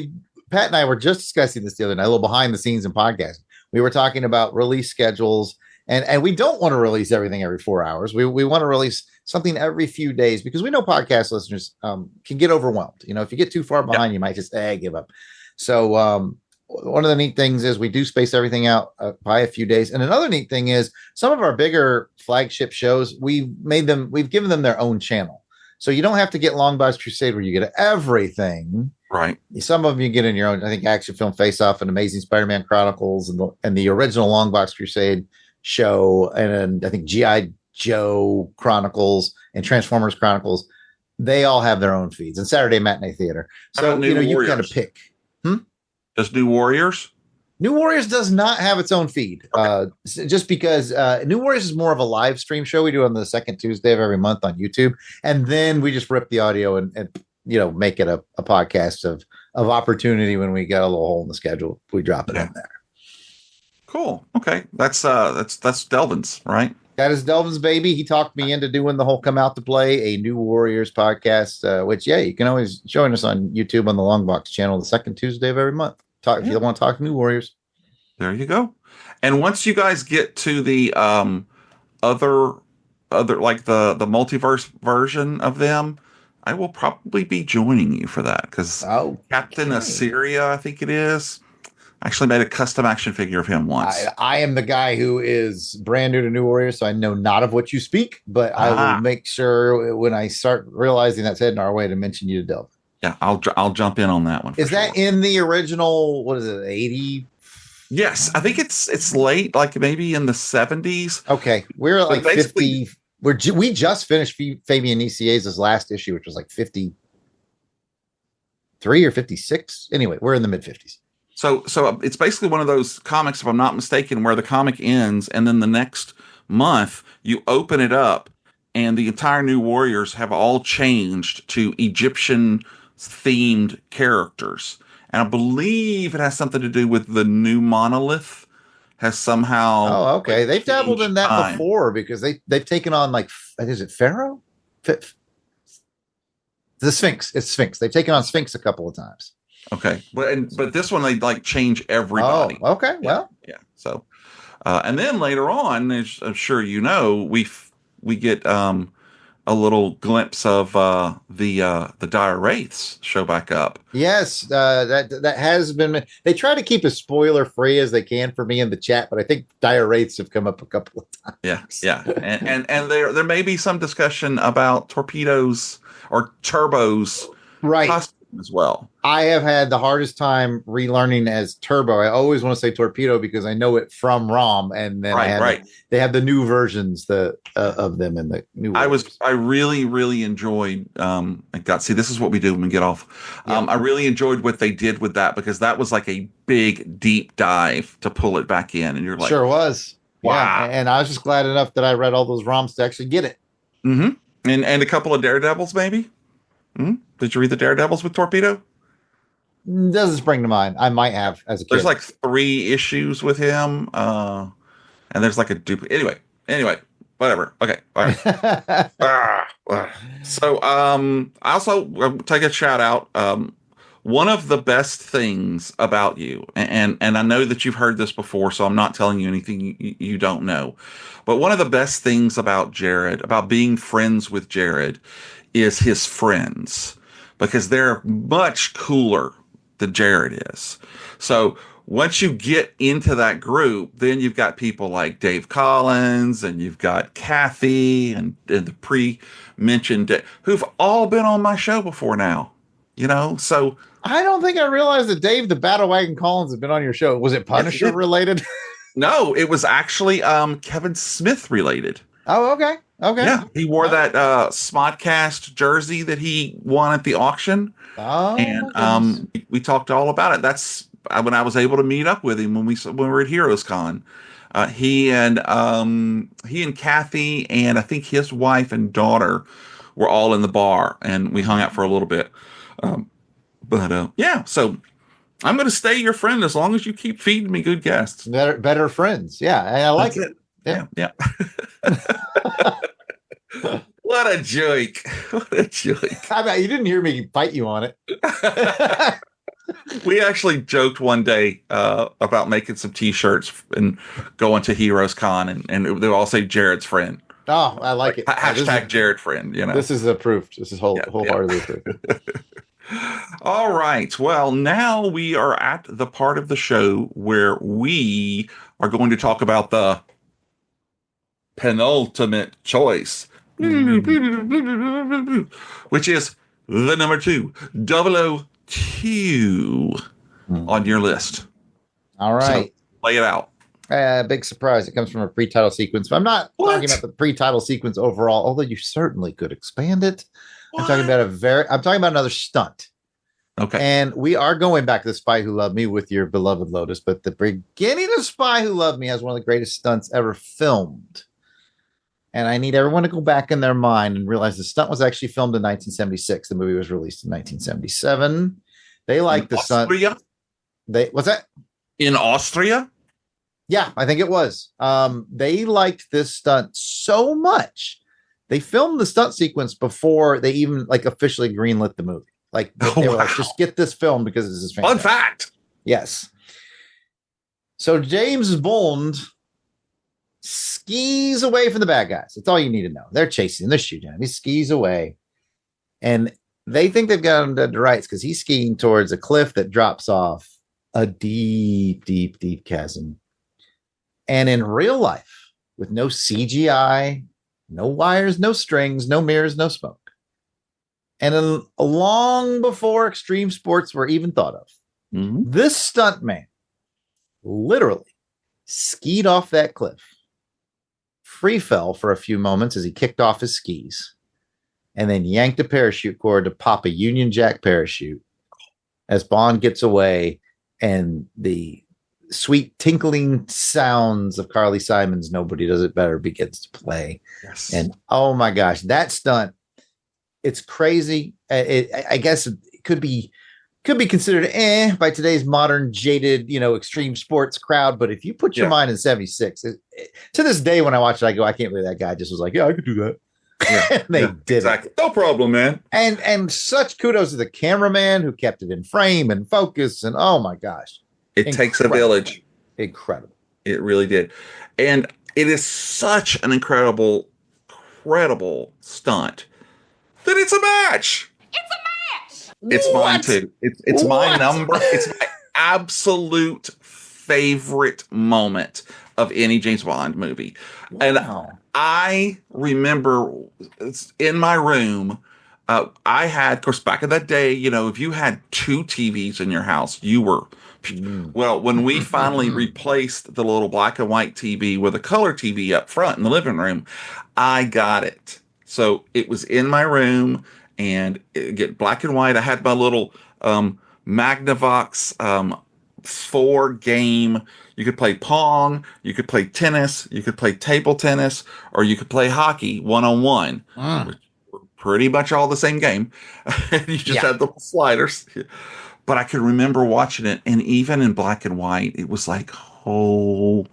Pat and I were just discussing this the other night, a little behind the scenes in podcasting. We were talking about release schedules, and we don't want to release everything every 4 hours. We want to release something every few days because we know podcast listeners can get overwhelmed. If you get too far behind, you might just give up. So one of the neat things is we do space everything out by a few days. And another neat thing is some of our bigger flagship shows, we've given them their own channel. So you don't have to get Longbox Crusade where you get everything. Right. Some of them you get in your own, I think, Action Film Face Off and Amazing Spider-Man Chronicles and the original Longbox Crusade show. And I think G.I. Joe Chronicles and Transformers Chronicles, they all have their own feeds and Saturday Matinee Theater. So, you kind of pick. Does New Warriors? New Warriors does not have its own feed. Okay. Just because New Warriors is more of a live stream show. We do on the second Tuesday of every month on YouTube. And then we just rip the audio and make it a podcast of opportunity when we get a little hole in the schedule. We drop it in there. Cool. Okay. That's Delvin's, right? That is Delvin's baby. He talked me into doing the whole Come Out to Play, a New Warriors podcast, which, you can always join us on YouTube on the Longbox channel the second Tuesday of every month. If you want to talk New Warriors. There you go. And once you guys get to the other like the multiverse version of them, I will probably be joining you for that because Captain Assyria, I think it is. I actually made a custom action figure of him once. I am the guy who is brand new to New Warrior, so I know not of what you speak, but I will make sure when I start realizing that's heading our way to mention you to Delve. Yeah, I'll jump in on that one. Is that in the original? What is it? 80? Yes, I think it's late, like maybe in the 70s. Okay, we're like 50. We just finished Fabian Nicieza's last issue, which was like 53 or 56. Anyway, we're in the mid 50s. So it's basically one of those comics, if I'm not mistaken, where the comic ends, and then the next month you open it up, and the entire New Warriors have all changed to Egyptian themed characters. And I believe it has something to do with the new monolith has somehow. Oh, okay. They've dabbled in that before because they've taken on, like, is it Pharaoh? The Sphinx. It's Sphinx. They've taken on Sphinx a couple of times. Okay, but this one they like change everybody. Oh, okay. Well, yeah. So, and then later on, as I'm sure you know, we get a little glimpse of the Dire Wraiths show back up. Yes, that has been. They try to keep as spoiler free as they can for me in the chat, but I think Dire Wraiths have come up a couple of times. Yeah, and there may be some discussion about torpedoes or turbos, right? As well. I have had the hardest time relearning as Turbo. I always want to say Torpedo because I know it from ROM, and then they have the new versions of them in the new. I really enjoyed. See, this is what we do when we get off. I really enjoyed what they did with that because that was like a big deep dive to pull it back in, and you're like, sure was. Wow. Yeah, and I was just glad enough that I read all those ROMs to actually get it. Mm-hmm. And a couple of Daredevils, maybe. Mm-hmm. Did you read the Daredevils with Torpedo? Doesn't spring to mind. I might have as a kid. There's like 3 issues with him, and there's like a duplicate. Anyway, whatever. Okay, all right. So, I also take a shout out. One of the best things about you, and I know that you've heard this before, so I'm not telling you anything you don't know. But one of the best things about Jared, about being friends with Jared, is his friends, because they're much cooler than Jared is. So once you get into that group, then you've got people like Dave Collins, and you've got Kathy and the pre-mentioned who've all been on my show before now. You know, so I don't think I realized that Dave the Battle Wagon Collins has been on your show. Was it Punisher related? No, it was actually Kevin Smith related. Oh, okay. Okay. Yeah, he wore that Smodcast jersey that he won at the auction. Oh, and we talked all about it. That's when I was able to meet up with him when we were at Heroes Con. He and Kathy and I think his wife and daughter were all in the bar, and we hung out for a little bit. Yeah, so I'm going to stay your friend as long as you keep feeding me good guests. Better friends. Yeah, I like it. Yeah. What a joke. What a joke. I bet you didn't hear me fight you on it. We actually joked one day about making some t-shirts and going to Heroes Con, and they'll all say Jared's friend. Oh, I like it. Hashtag Jared friend, you know. This is approved. This is wholeheartedly approved. All right. Well, now we are at the part of the show where we are going to talk about the penultimate choice, which is the number 2, 002 on your list. All right. So, lay it out. Big surprise. It comes from a pre-title sequence, but I'm not talking about the pre-title sequence overall, although you certainly could expand it. I'm talking about another stunt. Okay. And we are going back to The Spy Who Loved Me with your beloved Lotus, but the beginning of Spy Who Loved Me has one of the greatest stunts ever filmed. And I need everyone to go back in their mind and realize the stunt was actually filmed in 1976. The movie was released in 1977. They like the stunt. What's that? In Austria? Yeah, I think it was. They liked this stunt so much. They filmed the stunt sequence before they even officially greenlit the movie. They were like, just get this film because this is fantastic. Fun fact. Yes. So James Bond skis away from the bad guys. That's all you need to know. They're chasing him. They're shooting him. He skis away. And they think they've got him dead to rights because he's skiing towards a cliff that drops off a deep, deep, deep chasm. And in real life, with no CGI, no wires, no strings, no mirrors, no smoke, and long before extreme sports were even thought of, this stuntman literally skied off that cliff, free fell for a few moments as he kicked off his skis, and then yanked a parachute cord to pop a Union Jack parachute as Bond gets away, and the sweet tinkling sounds of Carly Simon's "Nobody Does It Better" begins to play. Yes. And oh my gosh, that stunt, it's crazy. I guess it could be considered by today's modern jaded, extreme sports crowd. But if you put your mind in 76, to this day, when I watch it, I go, I can't believe that guy just was like, yeah, I could do that. Yeah, they did exactly. No problem, man. And such kudos to the cameraman who kept it in frame and focus. And oh my gosh, it takes a village. Incredible. It really did. And it is such an incredible stunt that it's a match. It's mine too. It's my number. It's my absolute favorite moment of any James Bond movie. Wow. And I remember in my room, I had, of course, back in that day, if you had 2 TVs in your house, you were, well, when we finally replaced the little black and white TV with a color TV up front in the living room, I got it. So it was in my room, and it get black and white. I had my little Magnavox 4 game. You could play Pong, you could play tennis, you could play table tennis, or you could play hockey 1-on-1, which were pretty much all the same game. You just had the sliders. But I could remember watching it, and even in black and white, it was like, holy.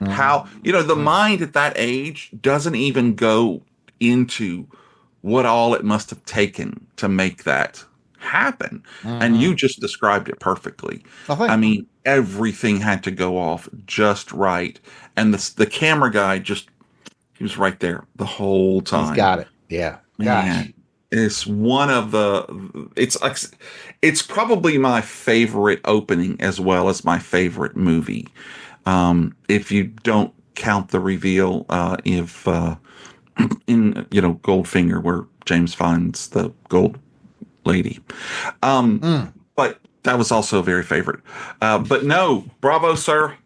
How, the mind at that age doesn't even go into what all it must have taken to make that happen. And you just described it perfectly. I mean, everything had to go off just right. And the camera guy he was right there the whole time. He's got it. Yeah. Man, gosh. It's one of it's probably my favorite opening as well as my favorite movie. If you don't count the reveal, in Goldfinger, where James finds the gold lady. But that was also a very favorite. But no, bravo, sir.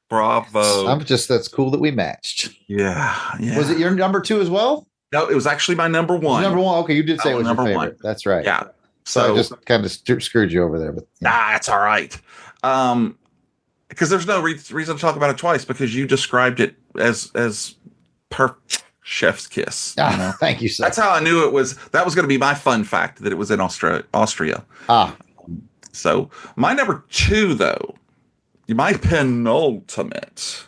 Bravo. That's cool that we matched. Yeah. Was it your number 2 as well? No, it was actually my number 1. Number 1. Okay, you did say it was your favorite. 1. That's right. Yeah. So I just kind of screwed you over there. But it's all right. Because there's no reason to talk about it twice, because you described it as per chef's kiss. Thank you, sir. That's how I knew that was going to be my fun fact, that it was in Austria. So my number 2, though, my penultimate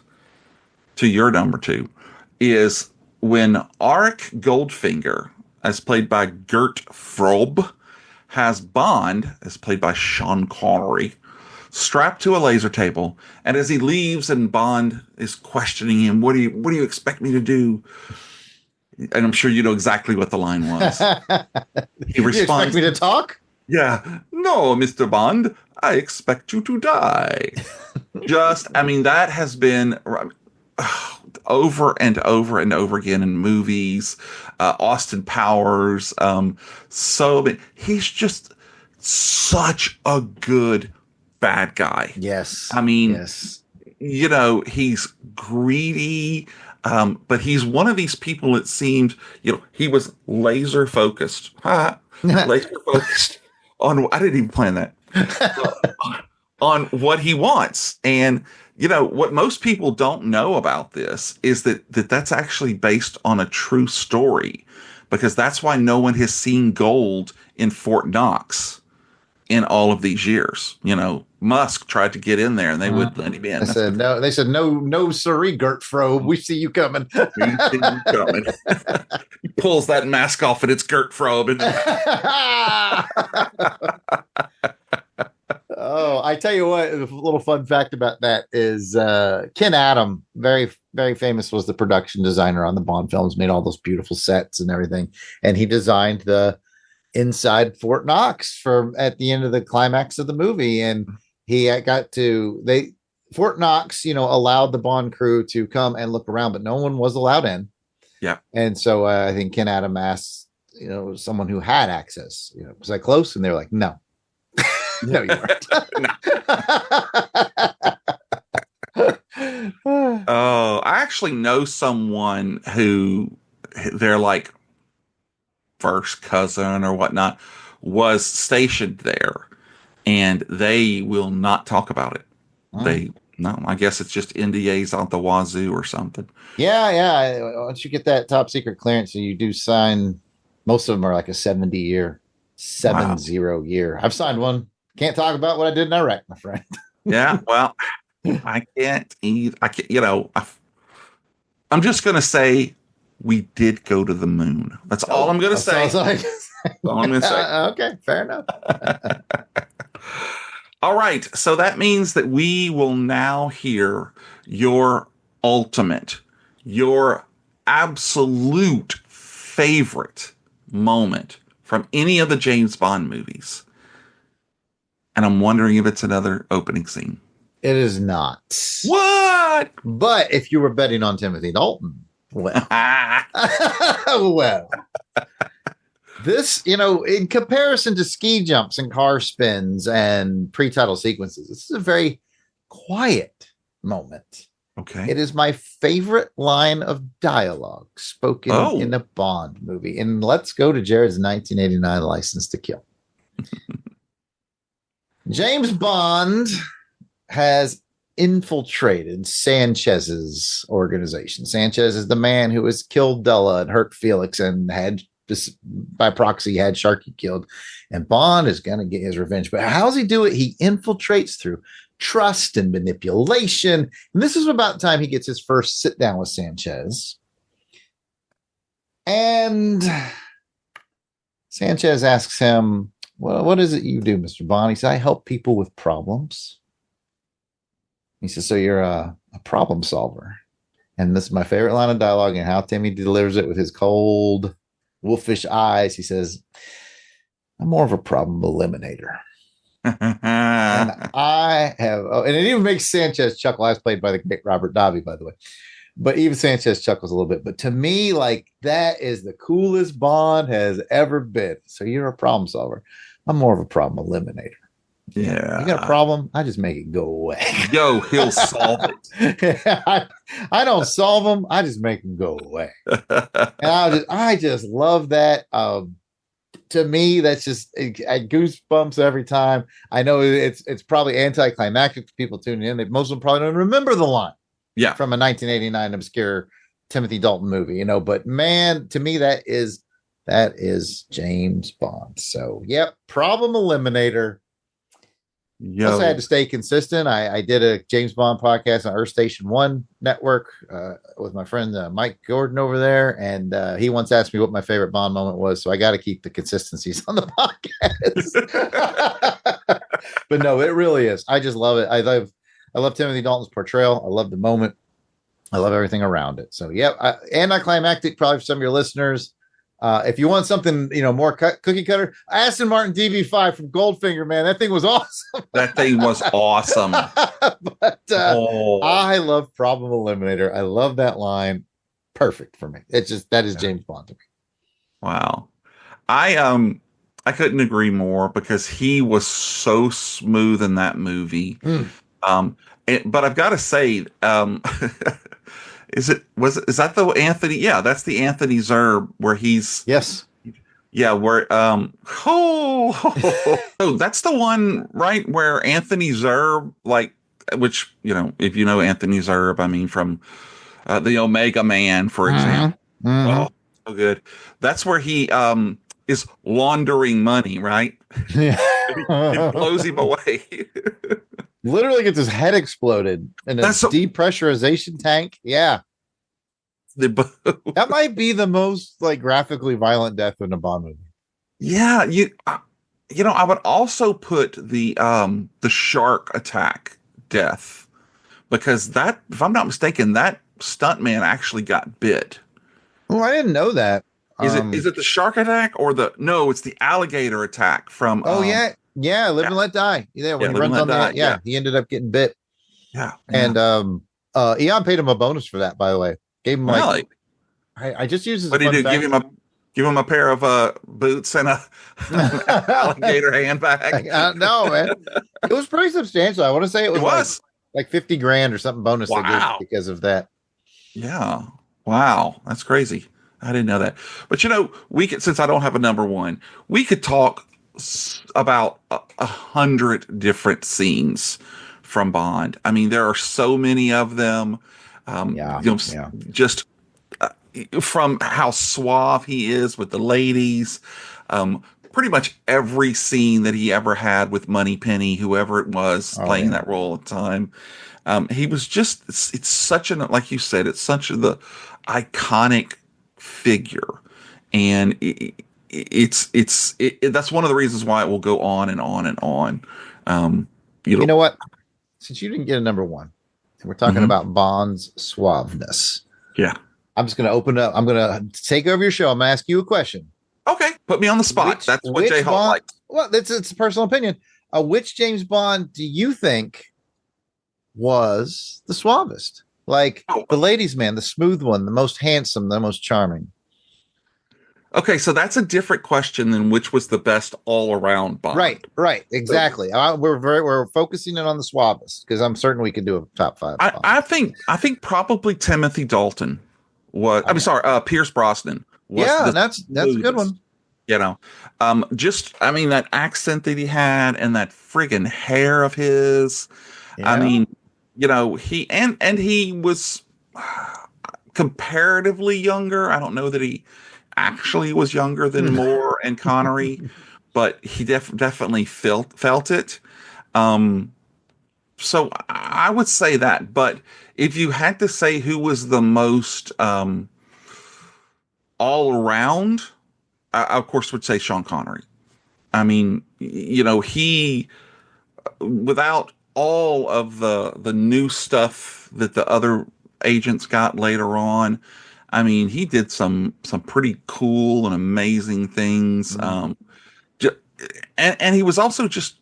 to your number 2, is when Arik Goldfinger, as played by Gert Frobe, has Bond, as played by Sean Connery, strapped to a laser table, and as he leaves and Bond is questioning him, what do you expect me to do? And I'm sure you know exactly what the line was. He responds, you expect me to talk? Yeah. No, Mr. Bond, I expect you to die. That has been over and over and over again in movies. Austin Powers. He's just such a good bad guy. Yes. I mean, yes. He's greedy, but he's one of these people, it seemed, he was laser focused. Laser focused on, I didn't even plan that, on what he wants. And, what most people don't know about this is that's actually based on a true story, because that's why no one has seen gold in Fort Knox in all of these years. Musk tried to get in there and they wouldn't let him in. They said, no, sirree, Gert Frobe. We see you coming. We see you coming. He pulls that mask off and it's Gert Frobe. Oh, I tell you what, a little fun fact about that is Ken Adam, very, very famous, was the production designer on the Bond films, made all those beautiful sets and everything. And he designed the inside Fort Knox for at the end of the climax of the movie, and Fort Knox, allowed the Bond crew to come and look around, but no one was allowed in. Yeah. And so I think Ken Adam asked, someone who had access, was I close? And they were like, no. No, you weren't. Oh, I actually know someone who they're like first cousin or whatnot was stationed there, and they will not talk about it. No, I guess it's just NDAs on the wazoo or something. Yeah. Once you get that top secret clearance, you do sign. Most of them are like a 70-year. I've signed one. Can't talk about what I did in Iraq, my friend. Yeah, well, I can't eat. I can't. I'm just gonna say we did go to the moon. That's all I'm gonna say. That's all I'm gonna say. Okay, fair enough. All right, so that means that we will now hear your ultimate, your absolute favorite moment from any of the James Bond movies. And I'm wondering if it's another opening scene. It is not. What? But if you were betting on Timothy Dalton, well, well, this, in comparison to ski jumps and car spins and pre-title sequences, this is a very quiet moment. Okay. It is my favorite line of dialogue spoken in a Bond movie. And let's go to Jared's 1989 License to Kill. James Bond has infiltrated Sanchez's organization. Sanchez is the man who has killed Della and hurt Felix and had, by proxy, had Sharkey killed. And Bond is going to get his revenge. But how does he do it? He infiltrates through trust and manipulation. And this is about the time he gets his first sit down with Sanchez. And Sanchez asks him, well, what is it you do, Mr. Bond? He says, I help people with problems. He says, so you're a problem solver. And this is my favorite line of dialogue, and how Timmy delivers it with his cold, wolfish eyes. He says, I'm more of a problem eliminator. And and it even makes Sanchez chuckle. I was played by the great Robert Davi, by the way. But even Sanchez chuckles a little bit. But to me, that is the coolest Bond has ever been. So you're a problem solver. I'm more of a problem eliminator. Yeah. You got a problem? I just make it go away. Yo, he'll solve it. I don't solve them. I just make them go away. And I just love that. To me, that's just goosebumps every time. I know it's probably anticlimactic to people tuning in. Most of them probably don't remember the line. Yeah, from a 1989 obscure Timothy Dalton movie, But man, to me, that is James Bond. So, yep, problem eliminator. Plus, I had to stay consistent. I did a James Bond podcast on Earth Station One network with my friend Mike Gordon over there, and he once asked me what my favorite Bond moment was. So I got to keep the consistencies on the podcast. But no, it really is. I just love it. I love Timothy Dalton's portrayal. I love the moment. I love everything around it. So, yeah, anticlimactic probably for some of your listeners. If you want something, more cookie cutter, Aston Martin DB5 from Goldfinger, man, that thing was awesome. That thing was awesome. But I love Problem Eliminator. I love that line. Perfect for me. That is James Bond to me. Wow. I couldn't agree more because he was so smooth in that movie. But I've got to say, is that the Anthony? Yeah, that's the Anthony Zerb where he's where that's the one, right, where Anthony Zerb, which if you know Anthony Zerb, I mean from the Omega Man, for example. Oh, so good. That's where he is laundering money, right? Yeah. He blows him away. Literally gets his head exploded in a depressurization tank. Yeah. That might be the most graphically violent death in a Bond movie. Yeah, I would also put the shark attack death, because that, if I'm not mistaken, that stuntman actually got bit. Oh, I didn't know that. Is it the shark attack or no? It's the alligator attack from. Live and let die. Yeah, when he runs on that. Yeah, he ended up getting bit. Yeah, and Eon paid him a bonus for that. By the way, gave him really. I just use. What did he do? Give him a pair of boots and a alligator handbag. No, man, it was pretty substantial. I want to say it was like 50 grand or something bonus they gave because of that. Yeah. Wow. That's crazy. I didn't know that. But since I don't have a number one, we could talk about 100 different scenes from Bond. I mean, there are so many of them. Just from how suave he is with the ladies, pretty much every scene that he ever had with Moneypenny, whoever it was playing that role at the time. He was just, it's such like you said, it's such the iconic figure. And that's one of the reasons why it will go on and on and on. You know what? Since you didn't get a number one, and we're talking about Bond's suaveness. Yeah. I'm just going to open up. I'm going to take over your show. I'm going to ask you a question. Okay. Put me on the spot. That's what J Hall likes. Well, it's a personal opinion. Which James Bond do you think was the suavest? Like the ladies' man, the smooth one, the most handsome, the most charming. Okay, so that's a different question than which was the best all-around Bond. Right, exactly. We're focusing in on the suavest because I'm certain we could do a top five. I think probably Timothy Dalton was. I'm sorry, Pierce Brosnan. That's a good one. That accent that he had and that friggin' hair of his. Yeah. I mean, he was comparatively younger. I don't know that he actually was younger than Moore and Connery, but he definitely felt it. So I would say that. But if you had to say who was the most all around, I of course would say Sean Connery. I mean, he, without all of the new stuff that the other agents got later on, I mean, he did some pretty cool and amazing things. And he was also just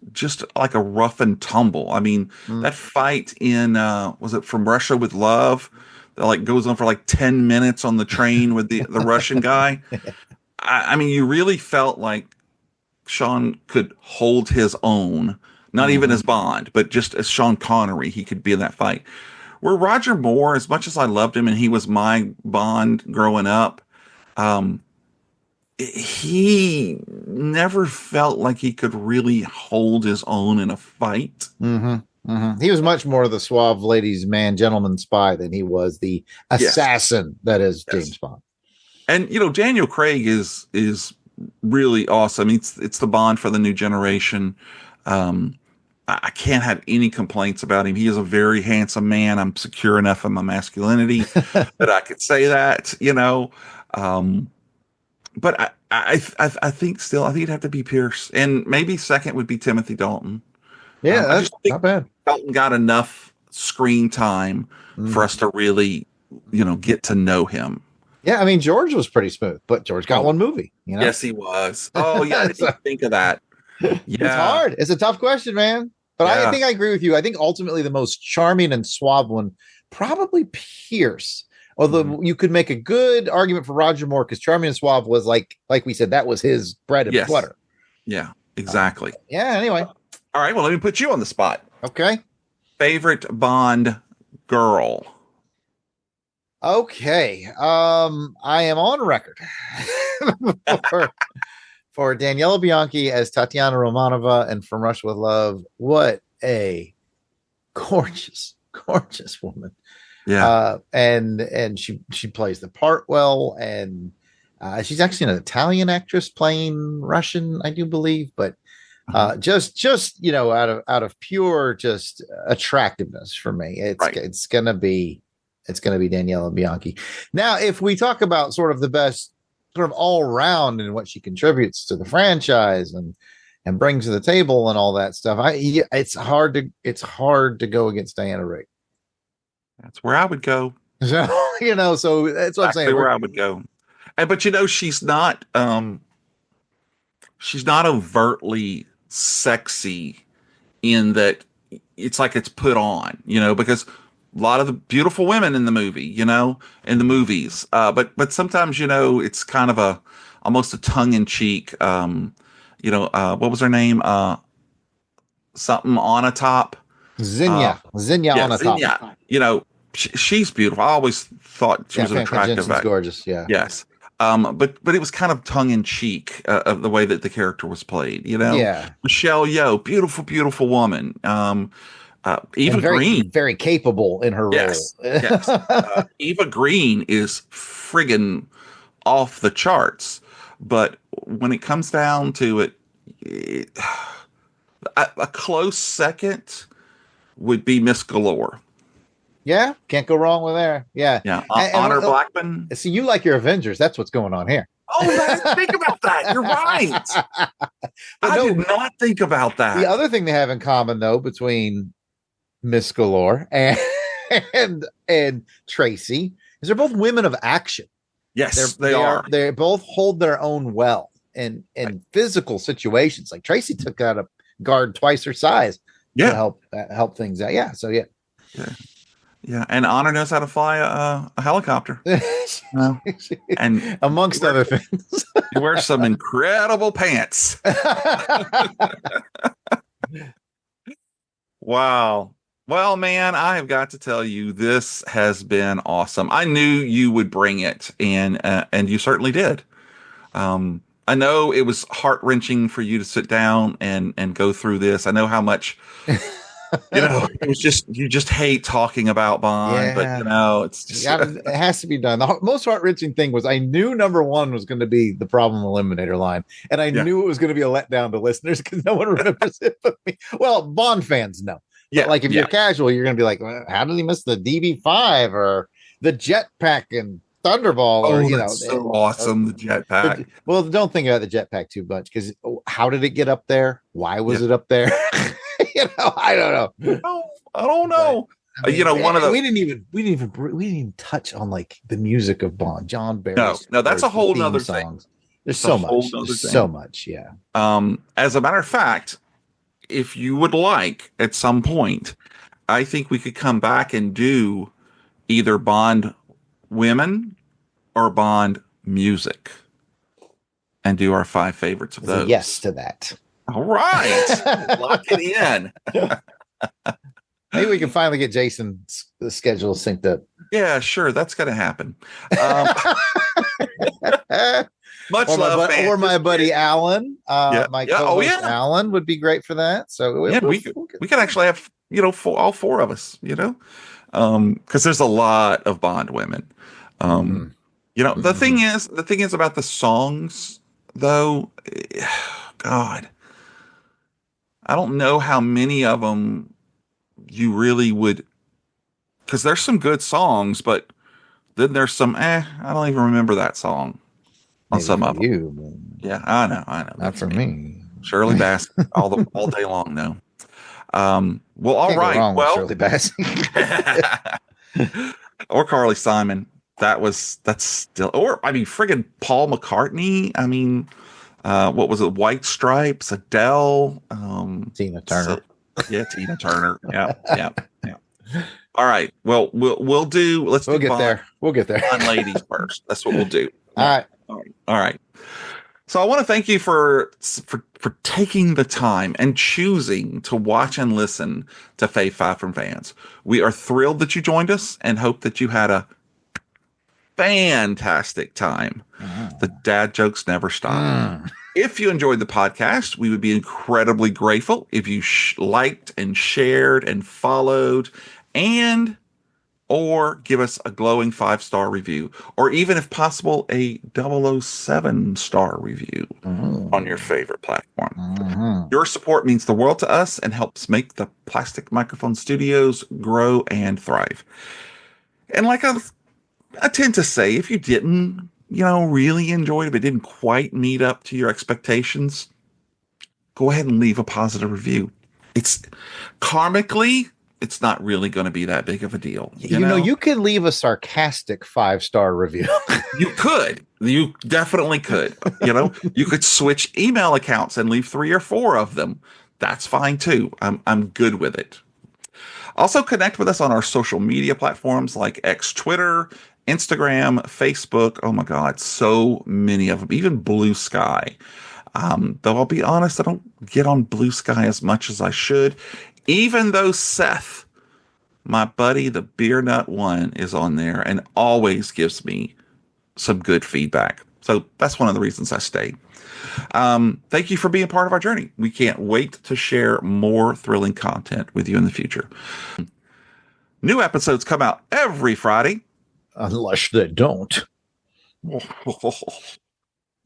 like a rough and tumble. I mean, that fight in was it From Russia with Love that goes on for 10 minutes on the train with the Russian guy. I mean, you really felt like Sean could hold his own, not even as Bond, but just as Sean Connery, he could be in that fight. Where Roger Moore, as much as I loved him and he was my Bond growing up, he never felt like he could really hold his own in a fight. He was much more the suave ladies' man, gentleman spy than he was the assassin that is James Bond. And Daniel Craig is really awesome. It's the Bond for the new generation. I can't have any complaints about him. He is a very handsome man. I'm secure enough in my masculinity that I could say that, but I think it'd have to be Pierce, and maybe second would be Timothy Dalton. Yeah, that's not bad. Dalton got enough screen time for us to really, get to know him. Yeah, I mean, George was pretty smooth, but George got one movie. Yes, he was. Oh, yeah, I didn't think of that. Yeah. It's hard. It's a tough question, man. But I think I agree with you. I think ultimately the most charming and suave one, probably Pierce. Although you could make a good argument for Roger Moore because charming and suave was like we said, that was his bread and butter. Yeah, exactly. Anyway. All right. Well, let me put you on the spot. Okay. Favorite Bond girl. Okay. I am on record for Daniela Bianchi as Tatiana Romanova and From Russia with Love. What a gorgeous, gorgeous woman. Yeah. And she plays the part well. And she's actually an Italian actress playing Russian, I do believe, but just out of pure just attractiveness for me. It's gonna be Daniela Bianchi. Now, if we talk about sort of the best sort of all around and what she contributes to the franchise and brings to the table and all that stuff, it's hard to go against Diana Rigg. That's where I would go. So, so that's what I'm saying. Where I would go. But she's not overtly sexy in that it's like it's put on, because a lot of the beautiful women in the movie, in the movies. But sometimes, it's kind of almost a tongue in cheek, what was her name? Something on a top. Zinnia Yeah, on a top. Zinnia. She's beautiful. I always thought she was an Famke attractive Jensen's gorgeous. Yeah. Yes. But it was kind of tongue in cheek of the way that the character was played. Yeah. Michelle Yeoh, beautiful, beautiful woman. Eva And very, Green, very capable in her yes, role. yes. Eva Green is friggin' off the charts. But when it comes down to it, a close second would be Miss Galore. Yeah, can't go wrong with there. Yeah, Yeah, and Honor Blackman. See, you like your Avengers. That's what's going on here. Oh, I didn't think about that. You're right. I did not think about that. The other thing they have in common, though, between Miss Galore and Tracy, is they're both women of action. Yes, they are. They both hold their own well in physical situations. Like Tracy took out a guard twice her size to help things out. Yeah, so yeah. Yeah, and Honor knows how to fly a helicopter. And amongst other things. He wears some incredible pants. Wow. Well, man, I have got to tell you, this has been awesome. I knew you would bring it, and you certainly did. I know it was heart-wrenching for you to sit down and go through this. I know how much... it was you just hate talking about Bond, but it's just it has to be done. The most heart-wrenching thing was I knew number one was going to be the Problem Eliminator line, and I knew it was going to be a letdown to listeners because no one remembers it but me. Well, Bond fans know. Yeah, but like if you're casual, you're going to be like, well, how did he miss the DB5 or the jetpack and Thunderball? Or that's so awesome, the jetpack. Well, don't think about the jetpack too much because how did it get up there? Why was it up there? I don't know. I don't know. I mean, one of the we didn't even touch on like the music of Bond, John Barry. No, that's a whole nother thing. There's so much. Yeah. As a matter of fact, if you would like, at some point, I think we could come back and do either Bond women or Bond music, and do our 5 favorites of those. Yes to that. All right. Lock it in. Maybe we can finally get Jason's schedule synced up. Yeah, sure. That's going to happen. Much love, or my buddy Alan. My co-host Alan would be great for that. So we could actually have all 4 of us. Because there's a lot of Bond women. The thing is about the songs, though. God. I don't know how many of them you really would, because there's some good songs, but then there's some, I don't even remember that song on some of them. Yeah, I know. Not for me. Shirley Bassey all day long, though. Well, all right. Well, Shirley Bassey. Or Carly Simon. That's still, friggin' Paul McCartney. What was it? White Stripes, Adele, Tina Turner. Tina Turner. Yeah. All right. Well, we'll do. We'll get there. We'll get there. On ladies first. That's what we'll do. All right. So I want to thank you for taking the time and choosing to watch and listen to Fave Five from Fans. We are thrilled that you joined us and hope that you had a fantastic time. The dad jokes never stop. If you enjoyed the podcast, we would be incredibly grateful if you liked and shared and followed and or give us a glowing 5-star review, or even if possible, a 007-star review on your favorite platform. Your support means the world to us and helps make the Plastic Microphone Studios grow and thrive. And like I tend to say, if you didn't, really enjoy it, but didn't quite meet up to your expectations, go ahead and leave a positive review. It's karmically, it's not really going to be that big of a deal. You know, you could leave a sarcastic 5-star review. You definitely could. You know, you could switch email accounts and leave 3 or 4 of them. That's fine too. I'm good with it. Also connect with us on our social media platforms like X, Twitter, Instagram, Facebook. Oh my God, so many of them, even Blue Sky. Though I'll be honest, I don't get on Blue Sky as much as I should, even though Seth, my buddy, the Beer Nut One, is on there and always gives me some good feedback. So that's one of the reasons I stay. Thank you for being part of our journey. We can't wait to share more thrilling content with you in the future. New episodes come out every Friday. Unless they don't.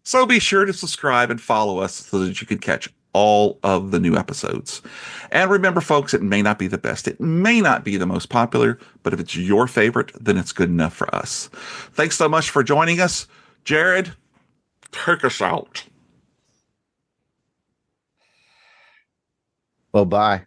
So be sure to subscribe and follow us so that you can catch all of the new episodes. And remember, folks, it may not be the best. It may not be the most popular, but if it's your favorite, then it's good enough for us. Thanks so much for joining us. Jared, take us out. Well, bye.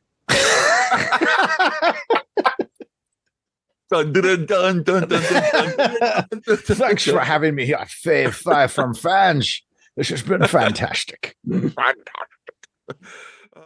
Dun, dun, dun, dun, dun, dun, dun. Thanks for having me here, Fave Five from Fans. This has been fantastic. Fantastic.